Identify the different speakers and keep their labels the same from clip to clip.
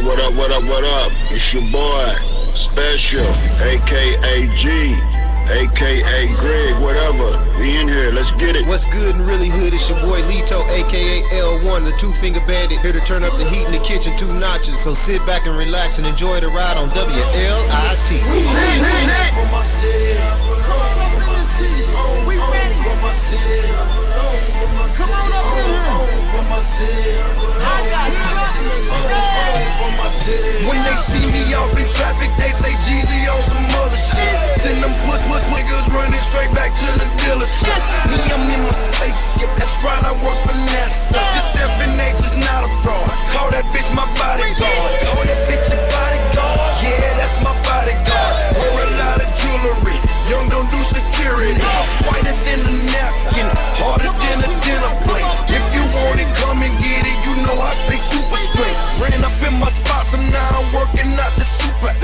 Speaker 1: What up, what up, what up? It's your boy, Special, aka G, aka Greg, whatever. We in here, let's get it.
Speaker 2: What's good and really hood? It's your boy Lito, aka L1, the two-finger bandit, here to turn up the heat in the kitchen 2 notches. So sit back and relax and enjoy the ride on WLIT.
Speaker 3: We ready. Come on up in here. I got
Speaker 4: When they see me off in traffic, they say Jeezy on some other shit. Send them puss niggas running straight back to the dealership. Me, I'm in my spaceship, that's right, I work for NASA. This FNH is not a fraud. Call that bitch my bodyguard. Call that bitch a bodyguard. Yeah, that's my bodyguard. Wear a lot of jewelry. Young don't do security. Whiter than a napkin, harder than a dinner plate. If you want it, come and get it. You know I stay super straight. Ran up in my spots, and now I'm working out the Super 8.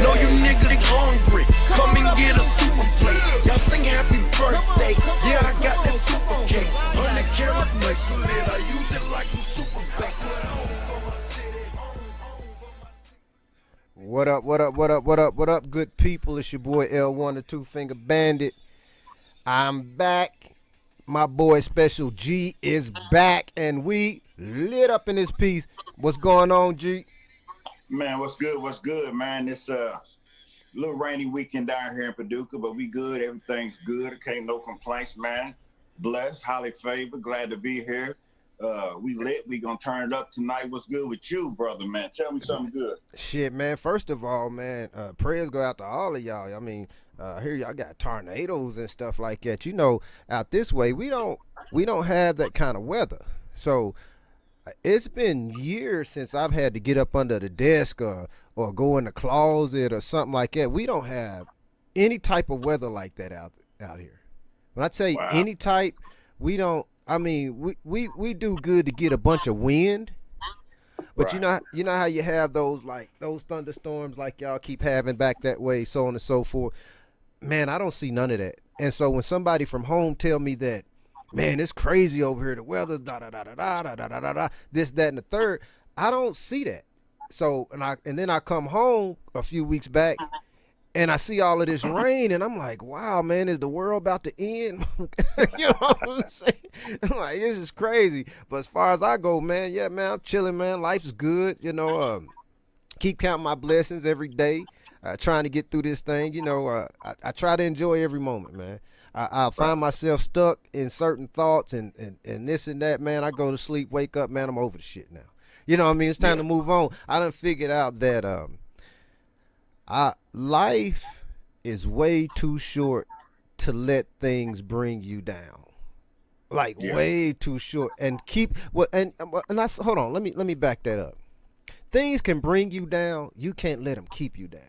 Speaker 4: Know you niggas ain't hungry. Come and get a super plate. Y'all sing happy birthday. Yeah, I got that super cake. 100 carat bracelet. I use it like some super bake.
Speaker 2: What up, what up, what up, what up, what up, good people? It's your boy L1, the two-finger bandit. I'm back. My boy Special G is back, and we lit up in this piece. What's going on, G?
Speaker 1: Man, what's good, man? It's a little rainy weekend down here in Paducah, but we good, everything's good. Can't no complaints, man. Blessed, highly favored, glad to be here. We lit, we gonna turn it up tonight. What's good with you, brother, man? Tell me something good.
Speaker 2: Shit, man, first of all, man, prayers go out to all of y'all. I mean, here y'all got tornadoes and stuff like that. You know, out this way, we don't have that kind of weather. So it's been years since I've had to get up under the desk or go in the closet or something like that. We don't have any type of weather like that out here. When I tell you any type, we don't. I mean, we do good to get a bunch of wind, but right. you know how you have those thunderstorms like y'all keep having back that way, so on and so forth. Man, I don't see none of that. And so when somebody from home tell me that, man, it's crazy over here, the weather's da da da da da da da da da, this, that, and the third, I don't see that. So and then I come home a few weeks back, and I see all of this rain, and I'm like, wow, man, is the world about to end? You know what I'm saying? I'm like, this is crazy. But as far as I go, man, yeah, man, I'm chilling, man. Life is good. You know, keep counting my blessings every day, trying to get through this thing. You know, I try to enjoy every moment, man. I find myself stuck in certain thoughts and this and that, man. I go to sleep, wake up, man, I'm over the shit now. You know what I mean? It's time to move on. I done figured out that life is way too short to let things bring you down, like way too short. And hold on. Let me back that up. Things can bring you down. You can't let them keep you down.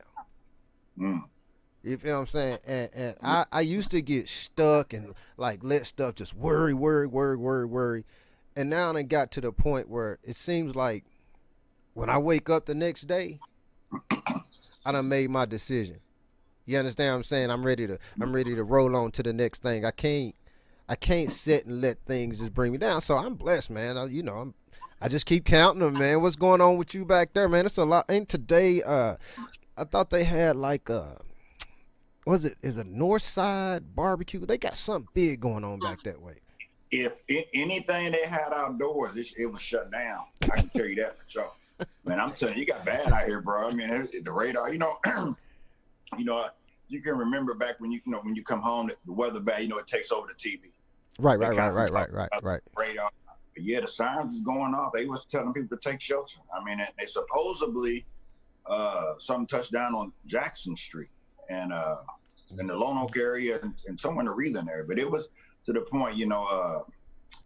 Speaker 2: You feel what I'm saying? And I used to get stuck and like let stuff just worry. And now I done got to the point where it seems like when I wake up the next day, I done made my decision. You understand what I'm saying? I'm ready to roll on to the next thing. I can't sit and let things just bring me down. So I'm blessed, man. I just keep counting them, man. What's going on with you back there, man? It's a lot. And today, I thought they had like is a North Side barbecue? They got something big going on back that way.
Speaker 1: If anything they had outdoors, it was shut down. I can tell you that for sure. Man, I'm telling you, you got bad out here, bro. I mean, the radar, you can remember back when when you come home, the weather bad, it takes over the TV.
Speaker 2: Right.
Speaker 1: Radar. But yeah, the signs is going off. They was telling people to take shelter. I mean, they supposedly something touched down on Jackson Street and in the Lone Oak area and somewhere in the Reeland area. But it was to the point,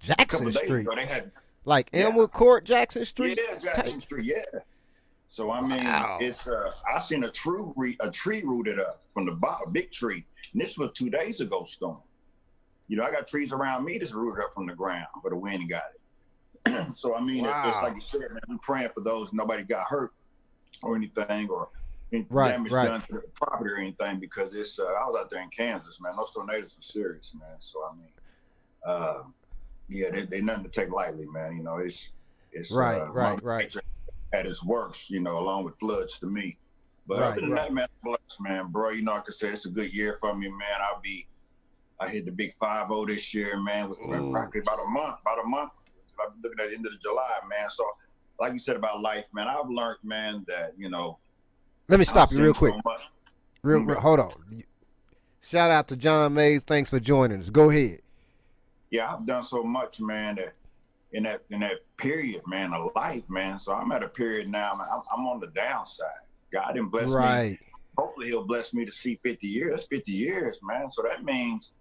Speaker 2: Jackson Street.
Speaker 1: Ago, they had
Speaker 2: like Elmwood Court, Jackson Street.
Speaker 1: Yeah, Jackson Street. Yeah. So I mean, it's I seen a tree rooted up from the bottom, big tree, and this was 2 days ago storm. I got trees around me that's rooted up from the ground, but the wind got it. So I mean, it's like you said, man, we're praying for those nobody got hurt or anything or any damage done to the property or anything because it's. I was out there in Kansas, man. Those tornadoes are serious, man. So I mean, they're nothing to take lightly, man. It's
Speaker 2: right.
Speaker 1: at its worst, you know, along with floods to me. But
Speaker 2: Right,
Speaker 1: other than
Speaker 2: right.
Speaker 1: that, man, I'm blessed, man, bro. You know, like I said, it's a good year for me, man. I hit the big 5-0 this year, man, with
Speaker 2: Ooh.
Speaker 1: practically about a month. I'm looking at the end of July, man. So, like you said about life, man, I've learned, man, that, you know,
Speaker 2: Let me stop
Speaker 1: I've
Speaker 2: you real
Speaker 1: seen
Speaker 2: quick.
Speaker 1: so much.
Speaker 2: Real, hold on. Shout out to John Mays. Thanks for joining us. Go ahead.
Speaker 1: Yeah, I've done so much, man, that in that period, man, of life, man. So I'm at a period now, man. I'm on the downside. God didn't bless me.
Speaker 2: Right.
Speaker 1: Hopefully he'll bless me to see 50 years. That's 50 years, man. So that means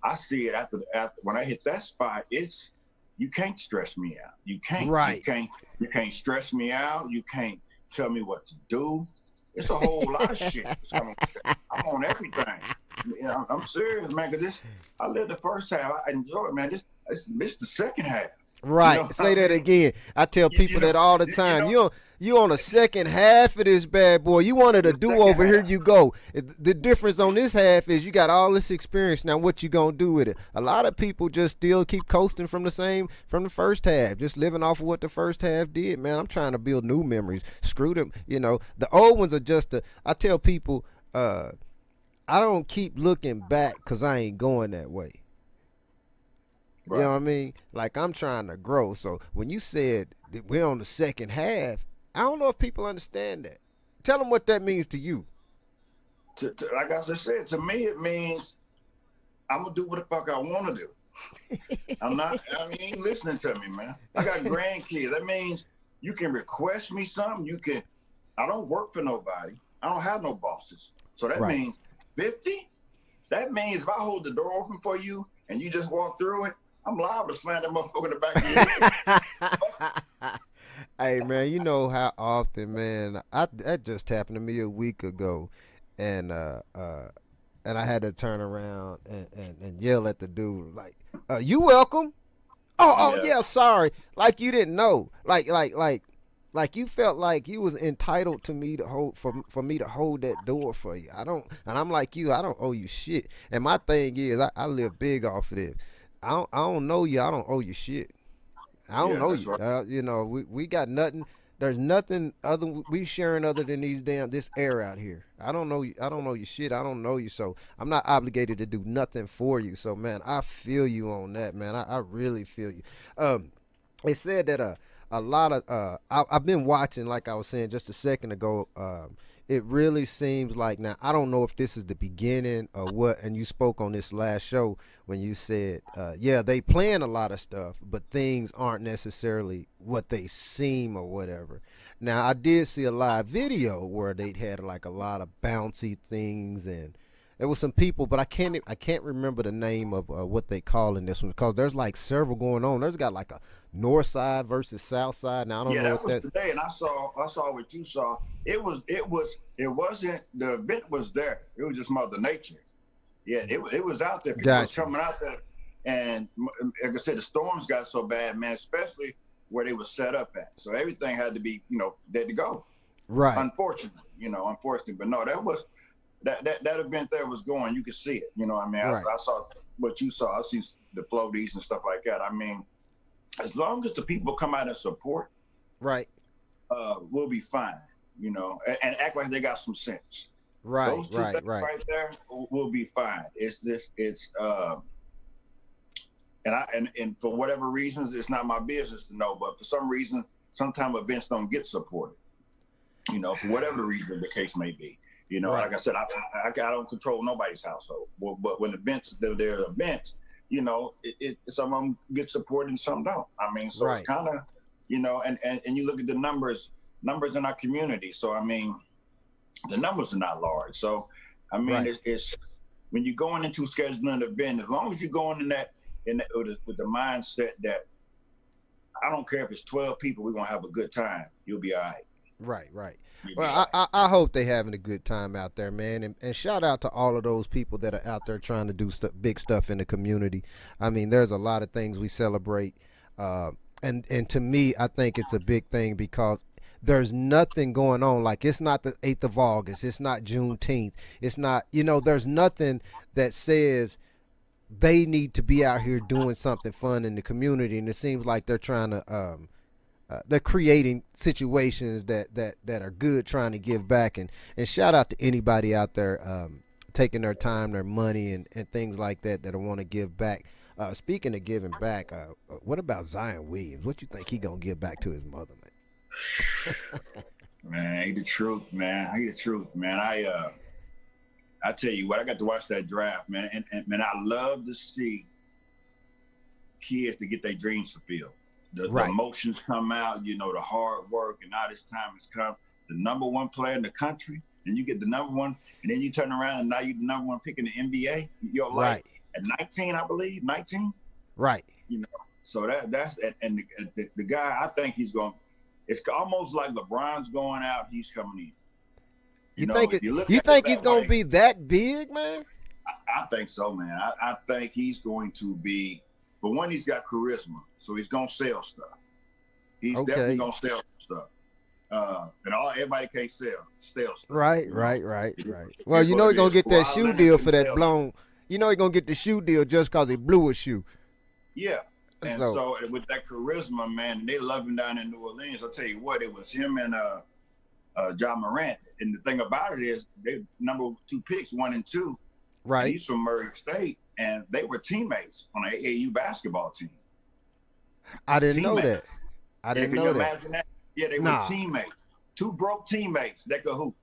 Speaker 1: I see it after when I hit that spot, you can't stress me out. You can't.
Speaker 2: Right.
Speaker 1: You can't stress me out. You can't tell me what to do. It's a whole lot of shit. I'm on everything. You know, I'm serious, man, because I lived the first half. I enjoy it, man. This the second half.
Speaker 2: Right.
Speaker 1: You know,
Speaker 2: Say that again. I tell people
Speaker 1: know,
Speaker 2: that all the
Speaker 1: you
Speaker 2: time.
Speaker 1: know.
Speaker 2: You on the second half of this bad boy. You wanted a
Speaker 1: The
Speaker 2: do
Speaker 1: second
Speaker 2: over. Here
Speaker 1: half.
Speaker 2: you go. The difference on this half is you got all this experience. Now what you gonna do with it? A lot of people just still keep coasting from the first half, just living off of what the first half did. Man, I'm trying to build new memories. Screw them. You know, the old ones are just. I tell people, I don't keep looking back because I ain't going that way.
Speaker 1: Right.
Speaker 2: You know what I mean? Like I'm trying to grow. So when you said that we're on the second half, I don't know if people understand that. Tell them what that means to you.
Speaker 1: Like I just said, to me it means I'm gonna do what the fuck I want to do. You ain't listening to me, man. I got grandkids. That means you can request me something. I don't work for nobody. I don't have no bosses. So that
Speaker 2: Right.
Speaker 1: means 50. That means if I hold the door open for you and you just walk through it, I'm liable to slam that motherfucker in the back of your head.
Speaker 2: Hey man, you know how often, man, that just happened to me a week ago, and I had to turn around and yell at the dude like, "You welcome." Oh
Speaker 1: Yeah.
Speaker 2: yeah, sorry. Like you didn't know. Like you felt like you was entitled to me to hold for me to hold that door for you. I don't, and I'm like you. I don't owe you shit. And my thing is, I live big off of this. I don't know you. I don't owe you shit. I don't
Speaker 1: Yeah,
Speaker 2: know
Speaker 1: that's
Speaker 2: you.
Speaker 1: right.
Speaker 2: You know, we got nothing. There's nothing other we sharing other than this air out here. I don't know you. I don't know your shit. I don't know you, so I'm not obligated to do nothing for you. So man, I feel you on that, man. I really feel you. They said that a lot of I've been watching, like I was saying just a second ago. It really seems like, now I don't know if this is the beginning or what, and you spoke on this last show when you said yeah, they plan a lot of stuff but things aren't necessarily what they seem or whatever. Now I did see a live video where they'd had like a lot of bouncy things, and there was some people, but I can't remember the name of what they call in this one, because there's like several going on. There's got like a north side versus south side. Now I don't
Speaker 1: Yeah,
Speaker 2: know
Speaker 1: that
Speaker 2: what
Speaker 1: was today, and I saw what you saw. It wasn't, the event was there. It was just Mother Nature. Yeah, it was out there. People was
Speaker 2: Gotcha.
Speaker 1: coming out there, and like I said, the storms got so bad, man. Especially where they were set up at. So everything had to be, dead to go.
Speaker 2: Right.
Speaker 1: Unfortunately, but no, that event there was going. You could see it. You know what I mean?
Speaker 2: Right.
Speaker 1: I saw what you saw. I see the floaties and stuff like that. I mean, as long as the people come out and support,
Speaker 2: Right.
Speaker 1: we'll be fine, and act like they got some sense.
Speaker 2: Right.
Speaker 1: Those two things right there will be fine. And for whatever reasons, it's not my business to know, but for some reason, sometimes events don't get supported, for whatever reason the case may be.
Speaker 2: Right.
Speaker 1: Like I said, I don't control nobody's household, but when there are events, some of them get supported and some don't. I mean, so
Speaker 2: Right.
Speaker 1: it's kind of, and you look at the numbers in our community. So, I mean, the numbers are not large. So, I mean,
Speaker 2: Right.
Speaker 1: it's when you're going into scheduling an event, as long as you're going with the mindset that I don't care if it's 12 people, we're going to have a good time. You'll be all right.
Speaker 2: Right.
Speaker 1: You'll be
Speaker 2: Well,
Speaker 1: all right.
Speaker 2: I hope they having a good time out there, man, and shout out to all of those people that are out there trying to do big stuff in the community. I mean, there's a lot of things we celebrate, and to me, I think it's a big thing because there's nothing going on. Like, it's not the 8th of August, it's not Juneteenth, it's not, there's nothing that says they need to be out here doing something fun in the community, and it seems like they're trying to they're creating situations that are good, trying to give back, and shout out to anybody out there taking their time, their money, and things like that want to give back. Speaking of giving back, what about Zion Williams? What you think he gonna give back to his mother, man?
Speaker 1: Man, ain't the truth, man. I the truth, man. I tell you what, I got to watch that draft, man, and man, I love to see kids to get their dreams fulfilled. The emotions come out, you know, the hard work, and all this time has come. The number one player in the country, and you get the number one, and then you turn around and now you're the number one pick in the NBA. You're like at 19, I believe, 19.
Speaker 2: Right.
Speaker 1: You know, so that's and the guy, I think he's going. It's almost like LeBron's going out, he's coming in.
Speaker 2: You think he's going to be that big, man?
Speaker 1: I think so, man. I think he's going to be, but one, he's got charisma, so he's going to sell stuff. He's definitely going to sell stuff. And everybody can't sell stuff.
Speaker 2: Right. Well, you know he's going to get that shoe deal for that blown. You know he's going to get the shoe deal just because he blew a shoe.
Speaker 1: Yeah. And so with that charisma, man, they love him down in New Orleans. I'll tell you what, it was him and John Morant. And the thing about it is they number 2 picks, 1 and 2.
Speaker 2: Right.
Speaker 1: He's from Murray State, and they were teammates on an AAU basketball team.
Speaker 2: I didn't know that.
Speaker 1: Can you imagine that? Yeah, they were teammates. 2 broke teammates that could hoop.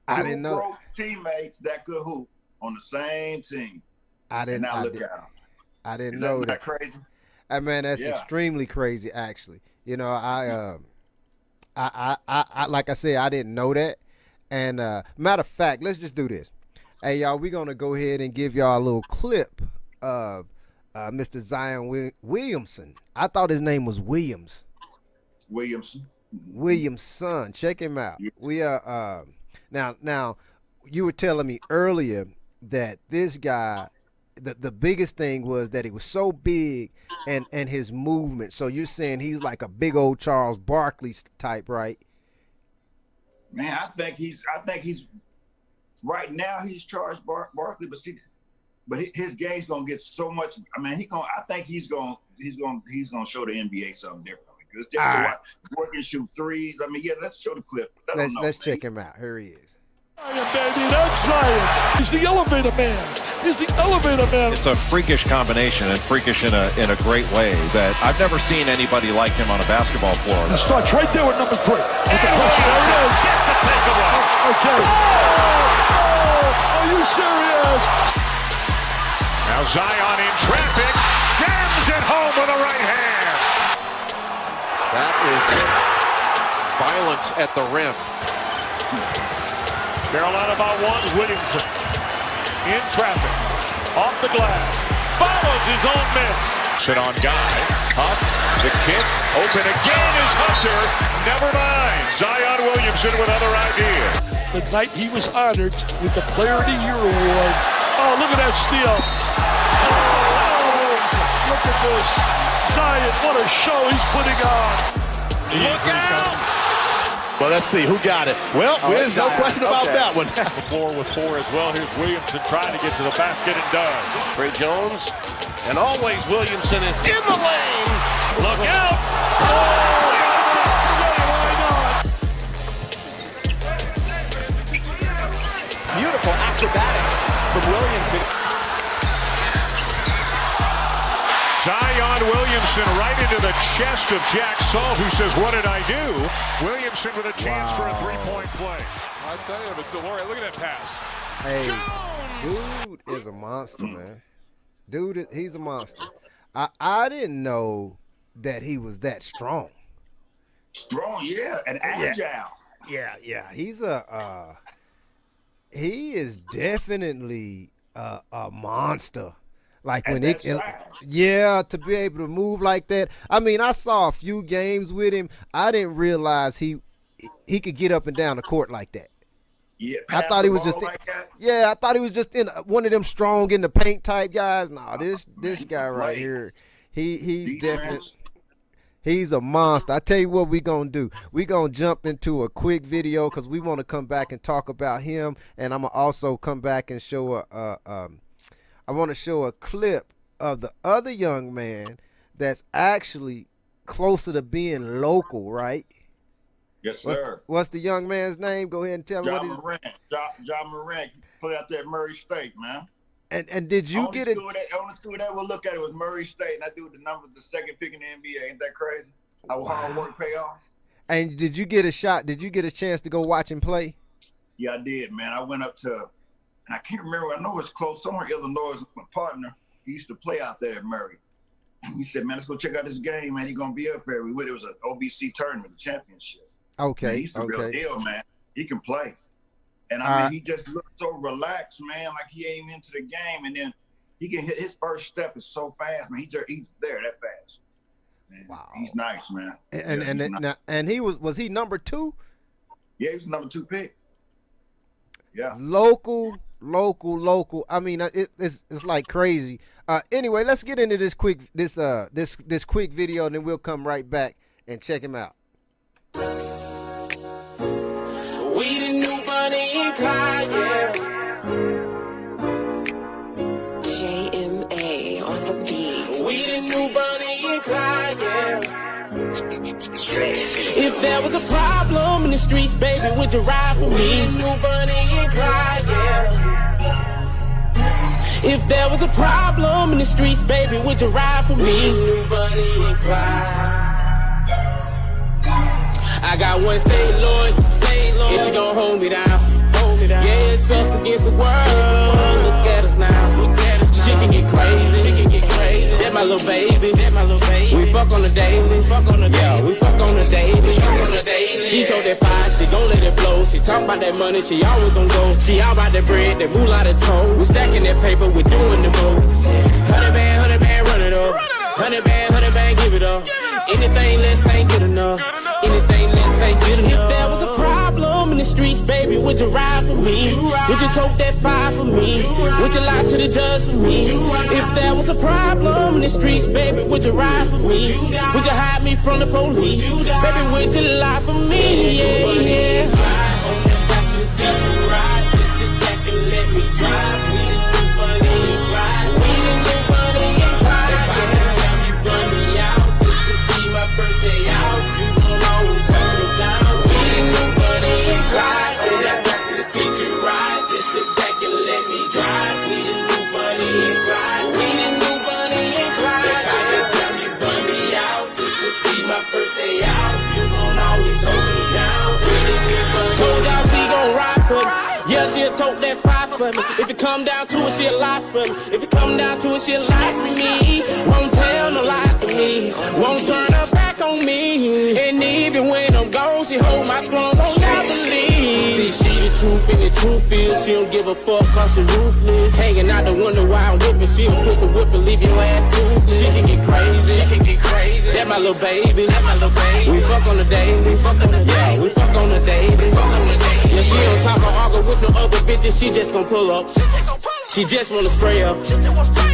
Speaker 2: I didn't know.
Speaker 1: 2 broke teammates that could hoop on the same team.
Speaker 2: I didn't.
Speaker 1: Now look at them.
Speaker 2: I didn't know that.
Speaker 1: Isn't that crazy?
Speaker 2: Man, that's extremely crazy, actually. You know, I like I said, I didn't know that. And matter of fact, let's just do this. Hey, y'all, we're gonna go ahead and give y'all a little clip of Mr. Zion Williamson. I thought his name was Williams. Williamson. Check him out.
Speaker 1: Yes.
Speaker 2: We are now. You were telling me earlier that this guy. The biggest thing was that he was so big and his movement. So you're saying he's like a big old Charles Barkley type, right?
Speaker 1: Man, I think he's right now he's Charles Barkley, but his game's gonna get so much. I mean, I think he's gonna show the NBA something differently. Because just work and shoot threes. I mean, yeah, let's show the clip.
Speaker 2: Let's check him out. Here he is.
Speaker 5: Baby, that's Zion. He's the elevator man.
Speaker 6: It's a freakish combination, and freakish in a great way that I've never seen anybody like him on a basketball floor.
Speaker 5: It starts right there with number 3. With the pressure. There it is.
Speaker 6: Gets the takeaway.
Speaker 5: Okay. Oh, are you serious?
Speaker 6: Now Zion in traffic, jams it home with the right hand.
Speaker 7: That is violence at the rim.
Speaker 5: Carolina by 1. Williamson in traffic, off the glass, follows his own miss.
Speaker 6: Sit on Guy, Huff, the kick, open again is Hunter. Never mind. Zion Williamson with other idea.
Speaker 5: The night he was honored with the Player of the Year award. Oh, look at that steal. Oh, look at this. Zion, what a show he's putting on.
Speaker 6: Look out!
Speaker 7: Well, let's see who got it. Well, there's no question about that one.
Speaker 5: The floor with 4 as well. Here's Williamson trying to get to the basket and does.
Speaker 7: Ray Jones, and always Williamson is in the lane.
Speaker 5: Look out! Oh,
Speaker 7: beautiful acrobatics from Williamson.
Speaker 6: Zion Williamson right into the chest of Jack Salt, who says, "What did I do?" Williamson with a chance for a 3-point play.
Speaker 5: I tell you, but Delore, look at that pass.
Speaker 2: Hey, dude is a monster, man. Dude, he's a monster. I didn't know that he was that strong.
Speaker 1: Strong, yeah, and agile.
Speaker 2: Yeah. He is definitely a monster. Like when to be able to move like that. I mean, I saw a few games with him. I didn't realize he could get up and down the court like that.
Speaker 1: Yeah,
Speaker 2: I thought he was just I thought he was just in one of them strong in the paint type guys. No, this guy right here, he's definitely he's a monster. I tell you what we gonna do. We gonna jump into a quick video because we want to come back and talk about him, and I'm gonna also come back and show I want to show a clip of the other young man that's actually closer to being local, right?
Speaker 1: Yes, sir.
Speaker 2: What's the young man's name? Go ahead and tell me what
Speaker 1: John
Speaker 2: his...
Speaker 1: Morant. John Morant played out there at Murray State, man.
Speaker 2: And did you get it?
Speaker 1: Only school that we'll look at it was Murray State, and I do the second pick in the NBA. Ain't that crazy? How hard work pay off?
Speaker 2: And did you get a shot? Did you get a chance to go watch him play?
Speaker 1: Yeah, I did, man. I went up to, I can't remember. I know it's close, somewhere in Illinois. My partner, he used to play out there at Murray. He said, "Man, let's go check out this game, man. He's gonna be up there." We went. It was an OBC tournament, the championship.
Speaker 2: Okay,
Speaker 1: man, he's the real deal, man. He can play, and he just looks so relaxed, man. Like he ain't into the game, and then he can hit his first step is so fast, man. He's there that fast. Man, wow, he's nice, man.
Speaker 2: And he was he number 2?
Speaker 1: Yeah, he was number 2 pick. Yeah,
Speaker 2: local. I mean, it's like crazy. Anyway, let's get into this quick video, and then we'll come right back and check him out.
Speaker 4: We the new Bonnie and Clyde, yeah. JMA on the beat. We the new Bonnie and Clyde, yeah. If there was a problem in the streets, baby, would you ride for me? We the new Bonnie and Clyde, yeah. If there was a problem in the streets, baby, would you ride for me? We the new Bonnie and Clyde. I got one, stay loyal, and she gon' hold me down. Yeah, it's us against the world. Look at us now. She can get crazy. That my little baby. We fuck on the daily. Yeah, we fuck on the daily. She told that fire, she gon' let it blow. She talk about that money, she always on go. She all about that bread, that moolah, the toes. We stacking that paper, we doing the most. 100 band, run it up. 100 band, give it up. Anything less ain't good enough. Anything less ain't good enough. If there was a problem in the streets, baby, would you ride for me? Would you tote that fire for me? Would you lie to the judge for me? If there was a problem in the streets, baby, would you ride for me? Would you hide me from the police? Baby, would you lie for me? Yeah. Just sit back and let me drive. We the new Bonnie and Clyde. We the new Bonnie and Clyde. If I can tell you run me out just to see my birthday out, you gon' always hold me down. We the new Bonnie and Clyde. On that back to the city ride. Just sit back and let me drive. We the new Bonnie and Clyde. We the new Bonnie and Clyde. If I can tell you run me out just to see my birthday out, you gon' always hold me down. We the new Bonnie. Told y'all she gon' ride for me. Yeah, she'll tote that fire for me. If it come down to it, she'll lie for me. If it come down to it, she'll lie for me. Won't tell no lie for me. Won't turn her back on me. And even when I'm gone, she hold my throne, won't never leave. See, she the truth, and the truth is she don't give a fuck cause she ruthless. Hanging out the window while I'm whipping, she'll push the whip and leave your ass toothless. She can get crazy. That my little baby. We fuck on the daily. Yeah, we fuck on the daily. Yeah, she on top of argue with no other bitches, she just gon' pull up. She just wanna spray up.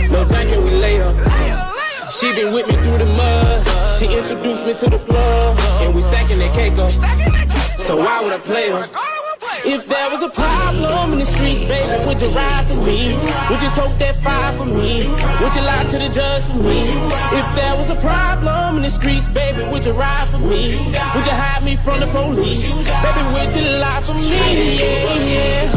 Speaker 4: No thanking, we lay up. She been with me through the mud. She introduced me to the plug, and we stacking that cake up. So why would I play her? If there was a problem in the streets, baby, would you ride for me? Would you tote that fire for me? Would you lie to the judge for me? If there was a problem in the streets, baby, would you ride for me? Would you hide me from the police? Baby, would you lie for me? Yeah.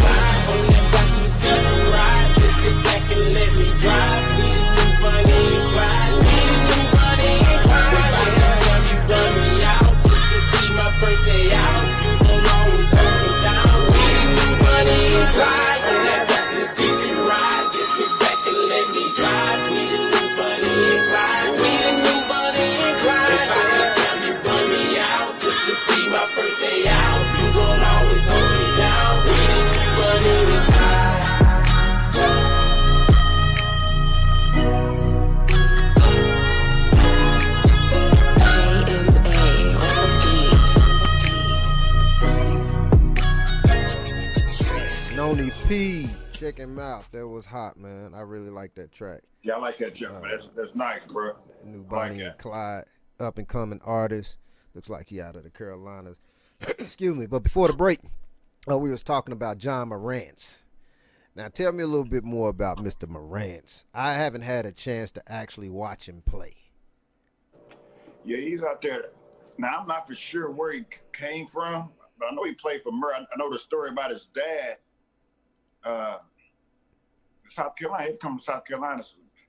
Speaker 4: Just sit back and let me drive. We the new Bonnie and Clyde. We the new Bonnie and Clyde. If I can tell you run me out just to see my birthday out, you gon' always hold me down. We the new Bonnie and Clyde. On that back to the city ride. Just sit back and let me drive. We the new Bonnie and Clyde. We the new Bonnie and Clyde. If I can tell you run me out just to see my birthday out, you gon' always hold me down. We the new Bonnie and Clyde.
Speaker 2: Noni P, check him out. That was hot, man. I really like that track.
Speaker 1: Yeah, I like that track, man. That's nice, bro.
Speaker 2: New Bonnie and Clyde, up and coming artist. Looks like he out of the Carolinas. Excuse me. But before the break, we was talking about John Morant. Now tell me a little bit more about Mr. Morant. I haven't had a chance to actually watch him play.
Speaker 1: Yeah, he's out there. Now, I'm not for sure where he came from, but I know he played for Murray. I know the story about his dad. South Carolina. He come from South Carolina,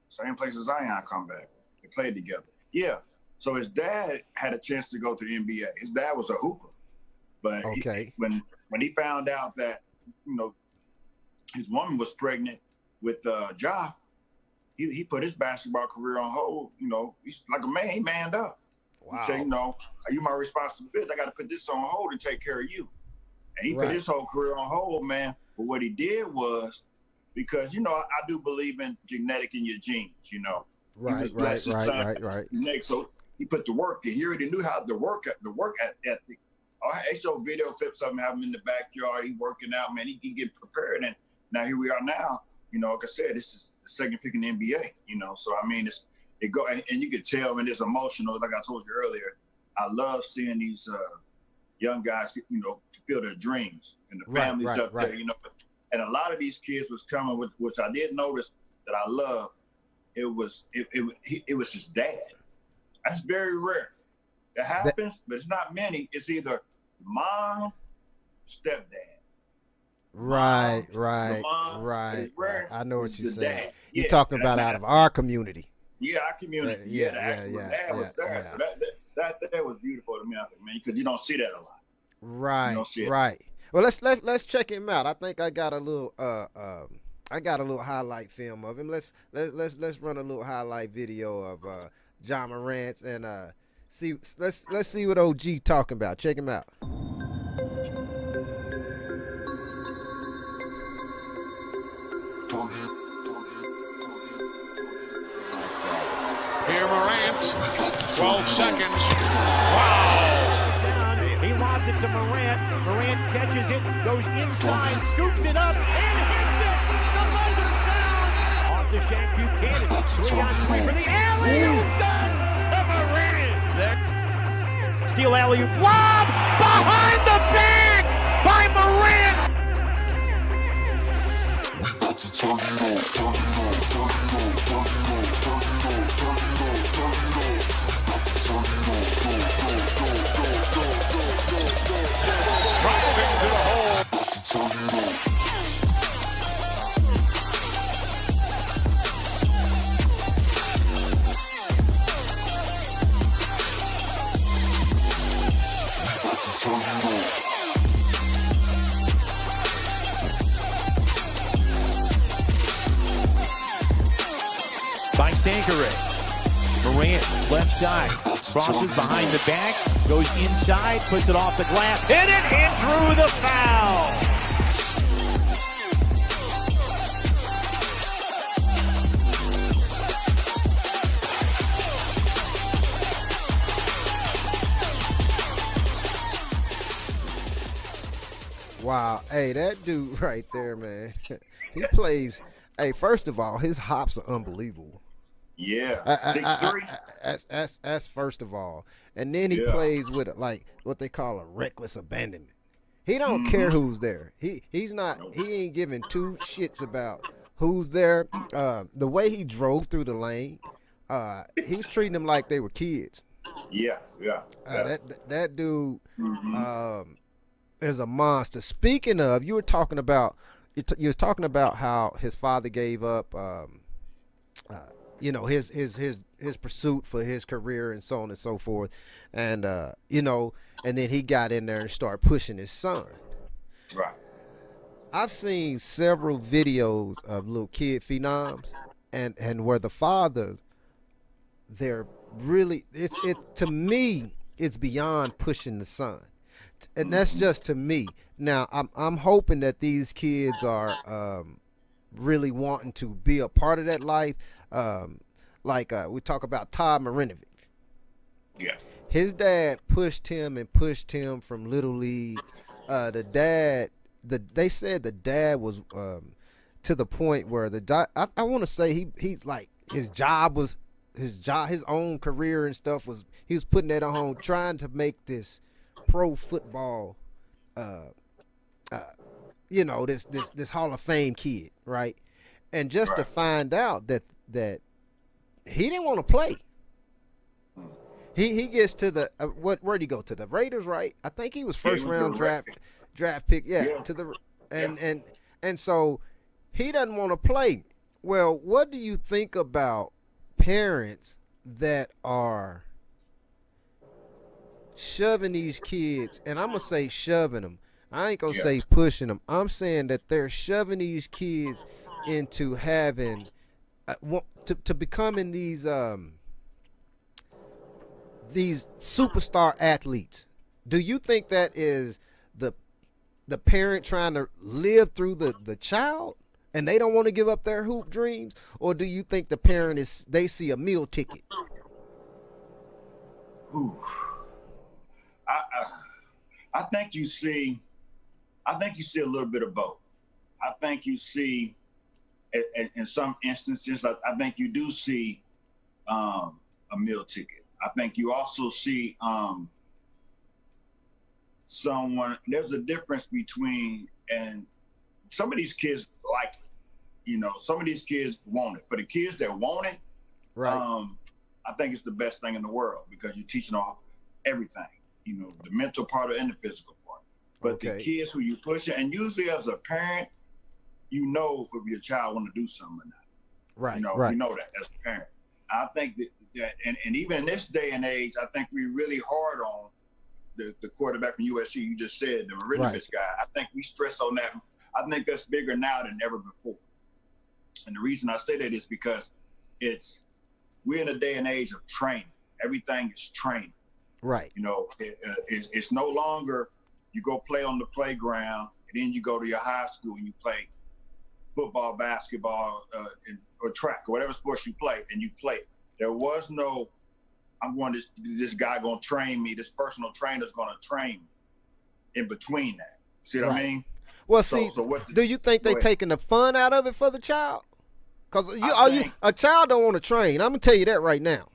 Speaker 1: same place as Zion come back. They played together. Yeah. So his dad had a chance to go to the NBA. His dad was a hooper. But when he found out that, his woman was pregnant with Ja, he put his basketball career on hold. He's like a man. He manned up.
Speaker 2: Wow.
Speaker 1: He said, are you my responsibility? I got to put this on hold and take care of you. And he put his whole career on hold, man. But what he did was, because, I do believe in genetic in your genes,
Speaker 2: Right.
Speaker 1: Next, so he put the work in. He already knew how the work ethic. I showed video clips of him having him in the backyard. He working out, man. He can get prepared. And now here we are now, like I said, this is the second pick in the NBA, So, I mean, and you could tell when it's emotional, like I told you earlier. I love seeing these young guys, fulfill their dreams and the families up there, And a lot of these kids was coming with, which I did notice that I love. It was his dad. That's very rare. It happens, but it's not many. It's either mom, stepdad.
Speaker 2: Right. I know what you're saying. You're talking about out of our community.
Speaker 1: Yeah, our community. Yeah, the actual dad was there. So that was beautiful to me, I think, man, because you don't see that a lot.
Speaker 2: Right. Well, let's check him out. I think I got a little highlight film of him. Let's run a little highlight video of Ja Morant and let's see what OG talking about. Check him out.
Speaker 6: Here Morant, 12 seconds. Wow!
Speaker 8: He lobs it to Morant. Morant catches it, goes inside, scoops it up, and hits it. The buzzer's down. Off to Shaq Buchanan. 3-on-3 for the alley-oop done to Morant. Steal alley-oop lob behind the back by Morant.
Speaker 4: We got to turn it on.
Speaker 6: Driving to the hole.
Speaker 8: By Sangaré. Morant, left side, crosses behind the back, goes inside, puts it off the glass, hit it, and drew the foul.
Speaker 2: Wow. Hey, that dude right there, man. He plays. Hey, first of all, his hops are unbelievable.
Speaker 1: Yeah, 6'3".
Speaker 2: That's first of all, and then he plays with like what they call a reckless abandonment. He don't care who's there. He's not. He ain't giving two shits about who's there. The way he drove through the lane, he was treating them like they were kids.
Speaker 1: Yeah.
Speaker 2: That dude is a monster. Speaking of, you were talking about how his father gave up. His pursuit for his career and so on and so forth, and and then he got in there and started pushing his son.
Speaker 1: Right.
Speaker 2: I've seen several videos of little kid phenoms, and where the father, they're really to me it's beyond pushing the son, and that's just to me. Now I'm hoping that these kids are really wanting to be a part of that life. We talk about Todd Marinovich.
Speaker 1: Yeah.
Speaker 2: His dad pushed him from Little League. They said the dad was to the point where I want to say he's like his own career and stuff he was putting that on home, trying to make this pro football this Hall of Fame kid, right? And just to find out that he didn't want to play. He gets to the where'd he go, to the Raiders, right? I think he was first
Speaker 1: he was
Speaker 2: round
Speaker 1: the
Speaker 2: draft pick. Yeah,
Speaker 1: Yeah.
Speaker 2: to the and so he doesn't want to play. Well, what do you think about parents that are shoving these kids? And I'm gonna say shoving them. I ain't gonna say pushing them. I'm saying that they're shoving these kids into having to becoming these superstar athletes. Do you think that is the parent trying to live through the child and they don't want to give up their hoop dreams, or do you think the parent they see a meal ticket?
Speaker 1: Ooh. I think you see a little bit of both. I think you see in some instances, I think you do see a meal ticket. I think you also see there's a difference between, and some of these kids like it. Some of these kids want it. For the kids that want it,
Speaker 2: Right.
Speaker 1: I think it's the best thing in the world, because you're teaching them everything, the mental part and the physical part. But the kids who you push it, and usually as a parent, if your child want to do something or not.
Speaker 2: Right.
Speaker 1: You know that as a parent. I think that and even in this day and age, I think we're really hard on the quarterback from USC. You just said, the Marinovich guy. I think we stress on that. I think that's bigger now than ever before. And the reason I say that is because we're in a day and age of training. Everything is training.
Speaker 2: Right.
Speaker 1: It's no longer you go play on the playground and then you go to your high school and you play football, basketball, or track, or whatever sports you play, and you play. There was no, this guy going to train me, this personal trainer's going to train me in between that. See what I mean?
Speaker 2: Well, do you think they taking the fun out of it for the child? Because a child don't want to train. I'm going to tell you that right now.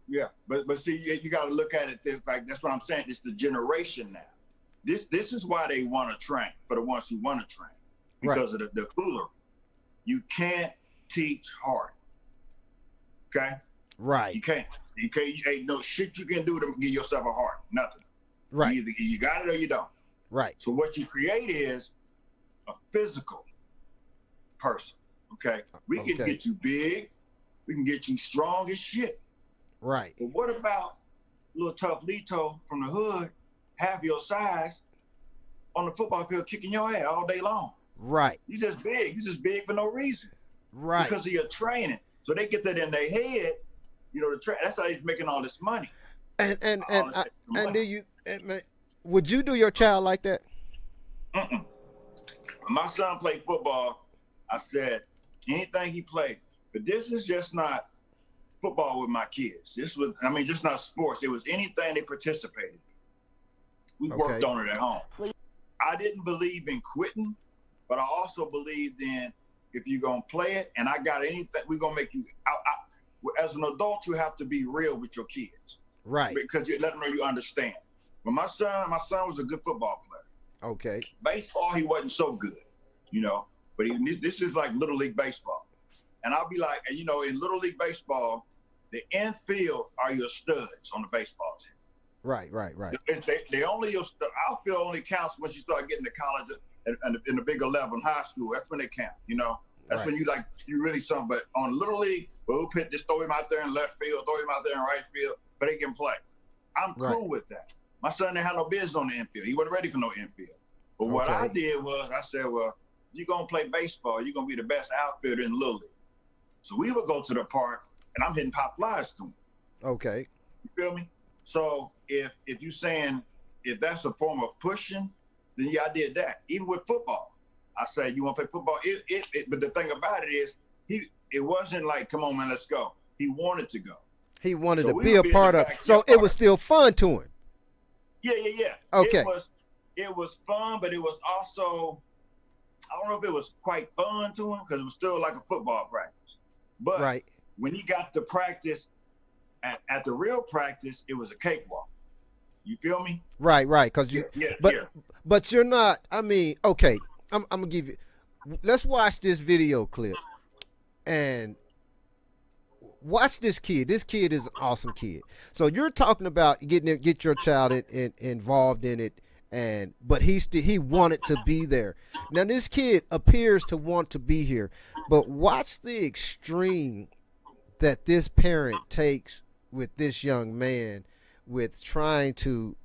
Speaker 1: Yeah, but see, you got to look at it like, that's what I'm saying. It's the generation now. This is why they want to train, for the ones who want to train, because of the foolery. You can't teach hard. Okay?
Speaker 2: Right.
Speaker 1: You can't. Ain't no shit you can do to give yourself a heart. Nothing.
Speaker 2: Right.
Speaker 1: Either you got it or you don't.
Speaker 2: Right.
Speaker 1: So what you create is a physical person. Okay? We can get you big. We can get you strong as shit.
Speaker 2: Right.
Speaker 1: But what about little tough Lito from the hood, half your size, on the football field kicking your ass all day long?
Speaker 2: Right.
Speaker 1: You just big. You just big for no reason.
Speaker 2: Right.
Speaker 1: Because of your training. So they get that in their head. That's how he's making all this money.
Speaker 2: And would you do your child like that?
Speaker 1: When my son played football, I said anything he played, but this is just not football with my kids. This was, just not sports. It was anything they participated in. We worked on it at home. I didn't believe in quitting, but I also believed in, if you're going to play it and I got anything, we're going to make you, as an adult, you have to be real with your kids.
Speaker 2: Right.
Speaker 1: Because you let them know you understand. When my son was a good football player.
Speaker 2: Okay.
Speaker 1: Baseball, he wasn't so good, but this is like Little League Baseball. And I'll be like, in Little League Baseball, the infield are your studs on the baseball team.
Speaker 2: Right.
Speaker 1: They only, outfield only counts once you start getting to college and in the bigger level in high school. That's when they count, That's when you really something. But on Little League, we'll just throw him out there in left field, throw him out there in right field, but they can play. I'm cool with that. My son didn't have no business on the infield. He wasn't ready for no infield. But what I did was, I said, well, you're going to play baseball, you're going to be the best outfielder in Little League. So we would go to the park, and I'm hitting pop flies to him.
Speaker 2: Okay.
Speaker 1: You feel me? So if you're saying, if that's a form of pushing, then yeah, I did that. Even with football, I said, you want to play football? But the thing about it is, it wasn't like, come on, man, let's go. He wanted to go.
Speaker 2: He wanted to be a part of. So it was still fun to him.
Speaker 1: Yeah.
Speaker 2: Okay.
Speaker 1: It was fun, but it was also, I don't know if it was quite fun to him, because it was still like a football practice. But when he got to practice, at the real practice, it was a cakewalk. You feel me?
Speaker 2: Right. Because but you're not. Okay. I'm gonna give you. Let's watch this video clip, and watch this kid. This kid is an awesome kid. So you're talking about get your child involved in it, but he wanted to be there. Now this kid appears to want to be here, but watch the extreme that this parent takes with this young man, with trying to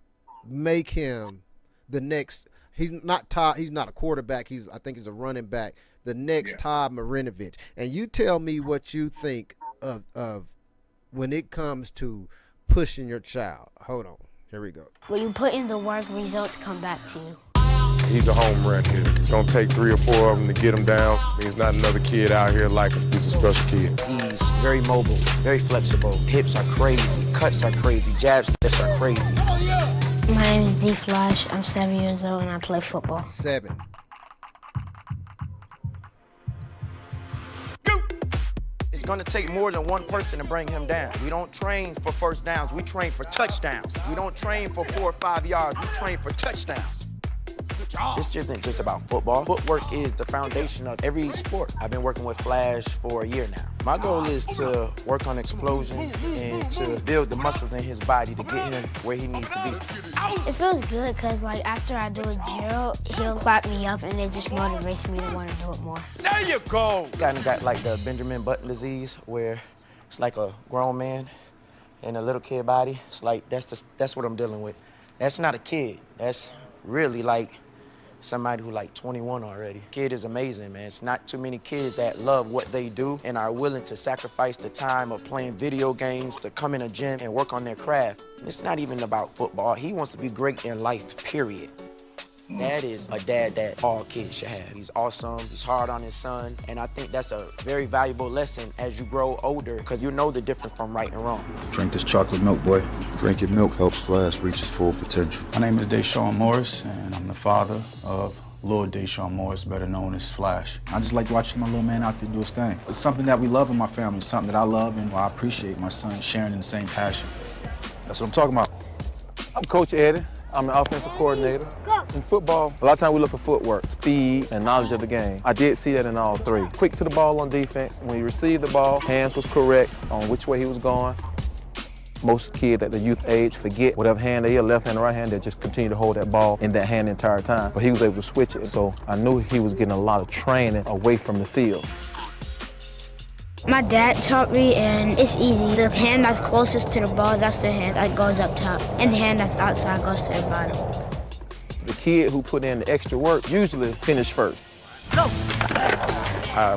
Speaker 2: make him the next. He's not a quarterback. I think he's a running back. The next Todd Marinovich. And you tell me what you think of when it comes to pushing your child. Hold on. Here we go.
Speaker 9: When you put in the work, results come back to you.
Speaker 10: He's a home run hitter. It's going to take 3 or 4 of them to get him down. There's not another kid out here like him. He's a special kid.
Speaker 11: He's very mobile, very flexible. Hips are crazy. Cuts are crazy. Jab steps are crazy.
Speaker 9: My name is D Flash. I'm 7 years old and I play football.
Speaker 2: 7.
Speaker 11: It's going to take more than one person to bring him down. We don't train for first downs. We train for touchdowns. We don't train for 4 or 5 yards. We train for touchdowns. This isn't just about football. Footwork is the foundation of every sport. I've been working with Flash for a year now. My goal is to work on explosion and to build the muscles in his body to get him where he needs to be.
Speaker 9: It feels good because like after I do a drill, he'll clap me up and it just motivates me to want to do it more.
Speaker 11: There you go. Got like the Benjamin Button disease where it's like a grown man in a little kid body. It's like that's what I'm dealing with. That's not a kid. That's really like somebody who like 21 already. Kid is amazing, man. It's not too many kids that love what they do and are willing to sacrifice the time of playing video games to come in a gym and work on their craft. It's not even about football. He wants to be great in life, period. That is a dad that all kids should have. He's awesome, he's hard on his son, and I think that's a very valuable lesson as you grow older, because you know the difference from right and wrong.
Speaker 12: Drink this chocolate milk, boy. Drinking milk helps Flash reach his full potential.
Speaker 13: My name is Deshaun Morris, and I'm the father of Lord Deshaun Morris, better known as Flash. I just like watching my little man out there do his thing. It's something that we love in my family, something that I love, and I appreciate my son sharing in the same passion. That's what I'm talking about.
Speaker 14: I'm Coach Eddie. I'm an offensive coordinator. In football, a lot of times we look for footwork, speed, and knowledge of the game. I did see that in all 3. Quick to the ball on defense. When he received the ball, hands was correct on which way he was going. Most kids at the youth age forget whatever hand they are, left hand or right hand, they just continue to hold that ball in that hand the entire time. But he was able to switch it, so I knew he was getting a lot of training away from the field.
Speaker 9: My dad taught me, and it's easy. The hand that's closest to the ball, that's the hand that goes up top. And the hand that's outside goes to the bottom.
Speaker 14: The kid who put in the extra work usually finish first.
Speaker 9: Go!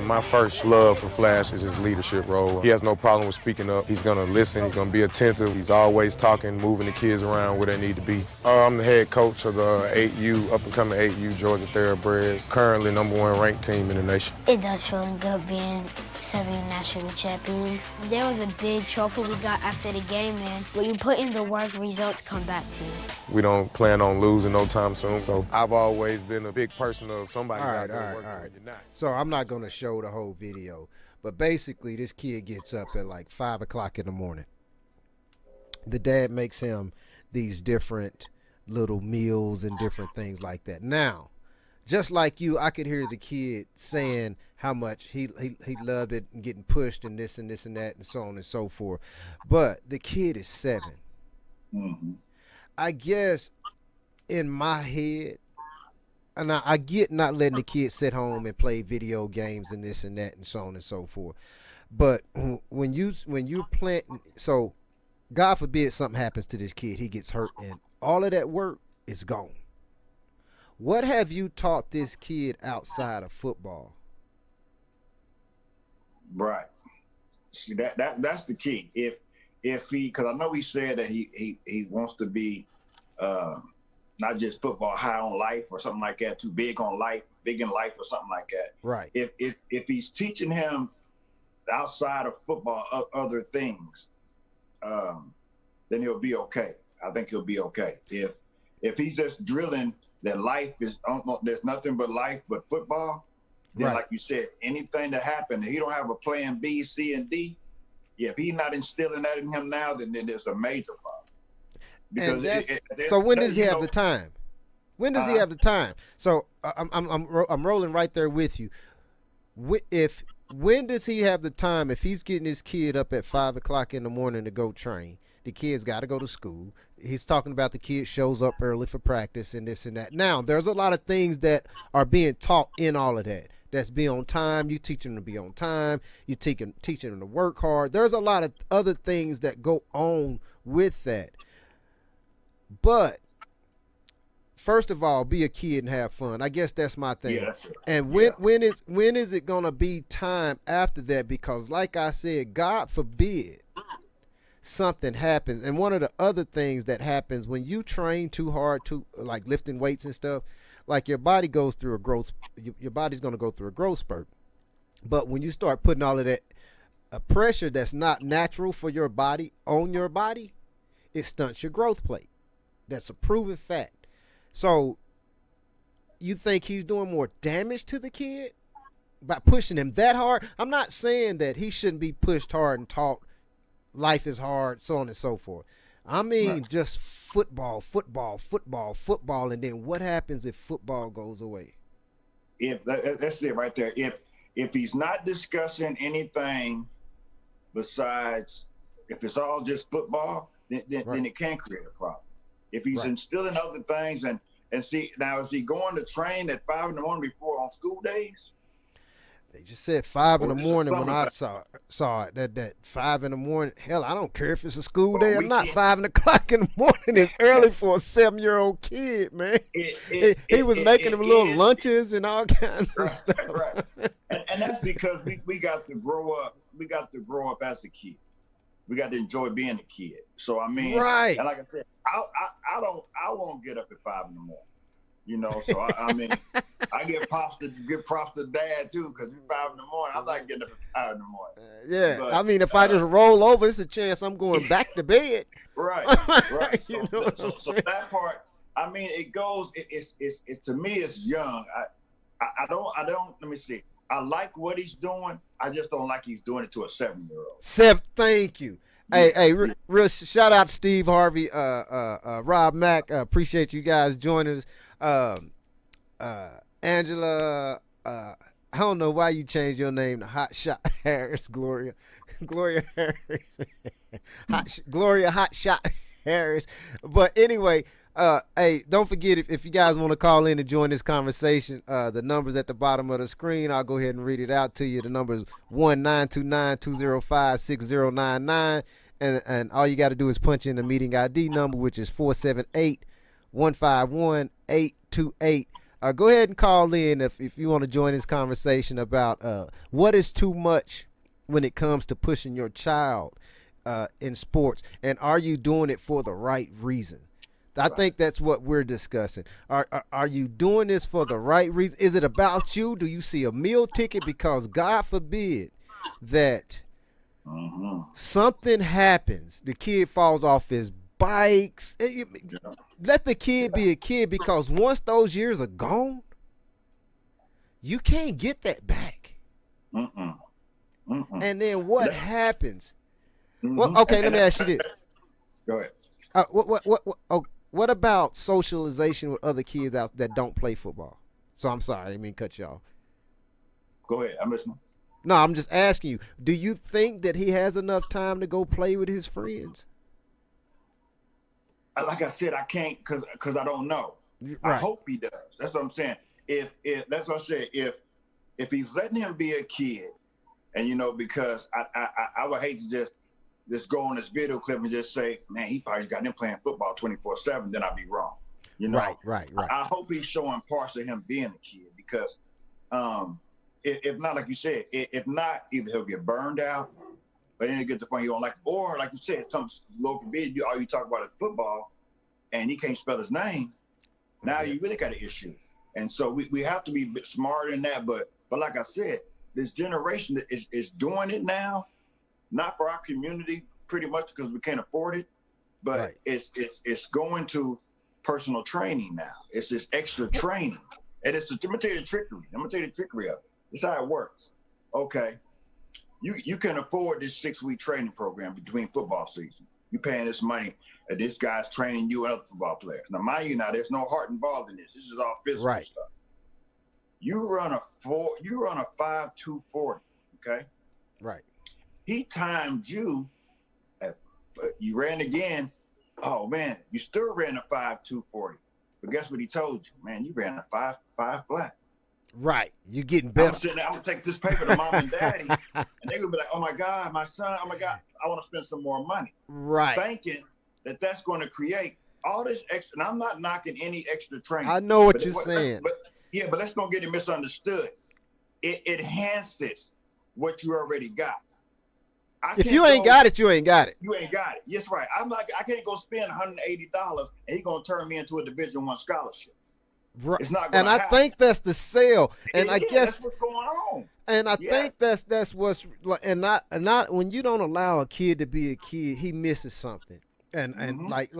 Speaker 10: My first love for Flash is his leadership role. He has no problem with speaking up. He's going to listen. He's going to be attentive. He's always talking, moving the kids around where they need to be. I'm the head coach of the 8U, up-and-coming 8U Georgia Thoroughbreds, currently #1 ranked team in the nation.
Speaker 9: It does feel good being 7 national champions. There was a big trophy we got after the game, man. When you put in the work, results come back to you.
Speaker 10: We don't plan on losing no time soon, so I've always been a big person of somebody's out there working when you're not.
Speaker 2: So I'm not going to show the whole video, but basically this kid gets up at like 5 o'clock in the morning. The dad makes him these different little meals and different things like that. Now, just like you, I could hear the kid saying how much he loved it and getting pushed and this and this and that and so on and so forth. But the kid is 7.
Speaker 1: Mm-hmm.
Speaker 2: I guess in my head, and I get not letting the kids sit home and play video games and this and that and so on and so forth. But when you plant, so God forbid something happens to this kid, he gets hurt, and all of that work is gone. What have you taught this kid outside of football?
Speaker 1: Right. See, that's the key. If he, because I know he said that he wants to be not just football, high on life or something like that, too big on life, big in life or something like that.
Speaker 2: Right.
Speaker 1: If he's teaching him outside of football other things, then he'll be okay. I think he'll be okay. If he's just drilling that life is, there's nothing but life but football, then right. Like you said, anything that happened, he don't have a plan B, C, and D. If he's not instilling that in him now, then there's a major problem. Because
Speaker 2: so when does he have the time? When does he have the time? So I'm rolling right there with you. If when does he have the time if he's getting his kid up at 5 o'clock in the morning to go train? The kid's got to go to school. He's talking about the kid shows up early for practice and this and that. Now, there's a lot of things that are being taught in all of that. That's be on time. You teach them to be on time. You teaching them to work hard. There's a lot of other things that go on with that. But first of all, be a kid and have fun. I guess that's my thing.
Speaker 1: Yeah, that's it.
Speaker 2: And when is it gonna be time after that? Because like I said, God forbid something happens. And one of the other things that happens when you train too hard, to like lifting weights and stuff, like your body goes through a growth. Your body's gonna go through a growth spurt. But when you start putting all of that pressure that's not natural for your body on your body, it stunts your growth plate. That's a proven fact. So you think he's doing more damage to the kid by pushing him that hard? I'm not saying that he shouldn't be pushed hard and taught life is hard, so on and so forth. I mean, just football, and then what happens if football goes away?
Speaker 1: That's it right there. If he's not discussing anything besides, if it's all just football, then it can create a problem. If he's instilling other things and see, now is he going to train at 5 in the morning before on school days?
Speaker 2: They just said 5 in the morning when I saw it. That 5 in the morning. Hell, I don't care if it's a school day or not. 5 o'clock in the morning is early for a 7-year-old kid, man. He was making them little lunches and all kinds of stuff.
Speaker 1: Right. And that's because we got to grow up. We got to grow up as a kid. We got to enjoy being a kid. So I mean,
Speaker 2: right.
Speaker 1: And like I said, I won't get up at 5 in the morning. You know, so I mean, I give props to dad too, because it's 5 in the morning. I'm not getting up at 5 in the morning.
Speaker 2: Yeah,
Speaker 1: but,
Speaker 2: I mean, if I just roll over, it's a chance I'm going back to bed.
Speaker 1: Right. So, so that part, I mean, it goes. It's to me, it's young. I don't. Let me see. I like what he's doing. I just don't like he's doing it to a 7-year-old.
Speaker 2: Seth, thank you. Hey, real shout out to Steve Harvey, Rob Mack. Appreciate you guys joining us. Angela, I don't know why you changed your name to Hot Shot Harris, Gloria Harris, Gloria Hot Shot Harris. But anyway, hey, don't forget if you guys want to call in and join this conversation, the number's at the bottom of the screen. I'll go ahead and read it out to you. The number is 1-929-205-6099. And all you got to do is punch in the meeting ID number, which is 478-151-828. Go ahead and call in if you want to join this conversation about what is too much when it comes to pushing your child in sports, and are you doing it for the right reason? I think that's what we're discussing. Are you doing this for the right reason? Is it about you? Do you see a meal ticket? Because God forbid that something happens, the kid falls off his bikes. Let the kid be a kid, because once those years are gone, you can't get that back. And then what happens? Well, okay, let me ask you this.
Speaker 1: Go ahead.
Speaker 2: What about socialization with other kids out that don't play football? So I'm sorry, I didn't mean to cut you off.
Speaker 1: Go ahead, I'm listening.
Speaker 2: No, I'm just asking you, do you think that he has enough time to go play with his friends?
Speaker 1: Like I said, I can't because I don't know. Right. I hope he does. That's what I'm saying. If that's what I said. If he's letting him be a kid, and you know, because I would hate to just go on this video clip and just say, man, he probably got him playing football 24/7. Then I'd be wrong. You know. Right. I hope he's showing parts of him being a kid, because if not, like you said, if not, either he'll get burned out, but then he'll get to the point he don't like, or like you said, some Lord forbid, all you talk about is football, and he can't spell his name. Now you really got an issue, and so we have to be a bit smarter than that. But like I said, this generation is doing it now, not for our community, pretty much because we can't afford it, but it's going to personal training now. It's this extra training, and I'm gonna tell you the trickery. I'm gonna tell you the trickery of it. This is how it works. Okay, you can afford this 6-week training program between football season. You paying this money, and this guy's training you and other football players. Now, mind you, there's no heart involved in this. This is all physical stuff. You run a 5.2 40 Okay.
Speaker 2: Right.
Speaker 1: He timed you. You ran again. Oh man, you still ran a 5.240. But guess what he told you, man? You ran a 5.5 flat.
Speaker 2: Right. You getting better.
Speaker 1: I'm sitting there, I'm gonna take this paper to mom and daddy, and they're gonna be like, "Oh my God, my son! Oh my God, I want to spend some more money."
Speaker 2: Right.
Speaker 1: Thinking that that's going to create all this extra. And I'm not knocking any extra training.
Speaker 2: I know what you're saying.
Speaker 1: But let's don't get it misunderstood. It enhances what you already got.
Speaker 2: If you ain't got it, you ain't got it.
Speaker 1: You ain't got it. Yes, right. I can't go spend $180 and he's gonna turn me into a Division I scholarship.
Speaker 2: Right.
Speaker 1: It's not gonna
Speaker 2: happen. I think that's the sell. And I guess
Speaker 1: that's what's going on.
Speaker 2: And I think that's what's like, and not when you don't allow a kid to be a kid, he misses something. And like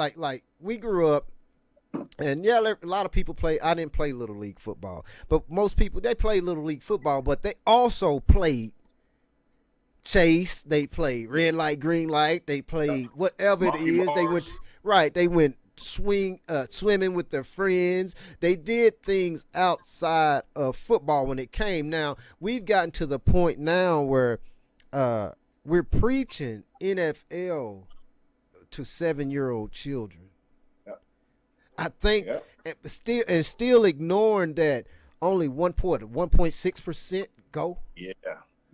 Speaker 2: we grew up, and a lot of people play. I didn't play Little League football, but most people, they play Little League football, but they also played chase. They played red light, green light. They played whatever it is. They went swimming with their friends. They did things outside of football when it came. Now we've gotten to the point now where we're preaching NFL to 7-year-old children. I think still ignoring that only 1.6% go.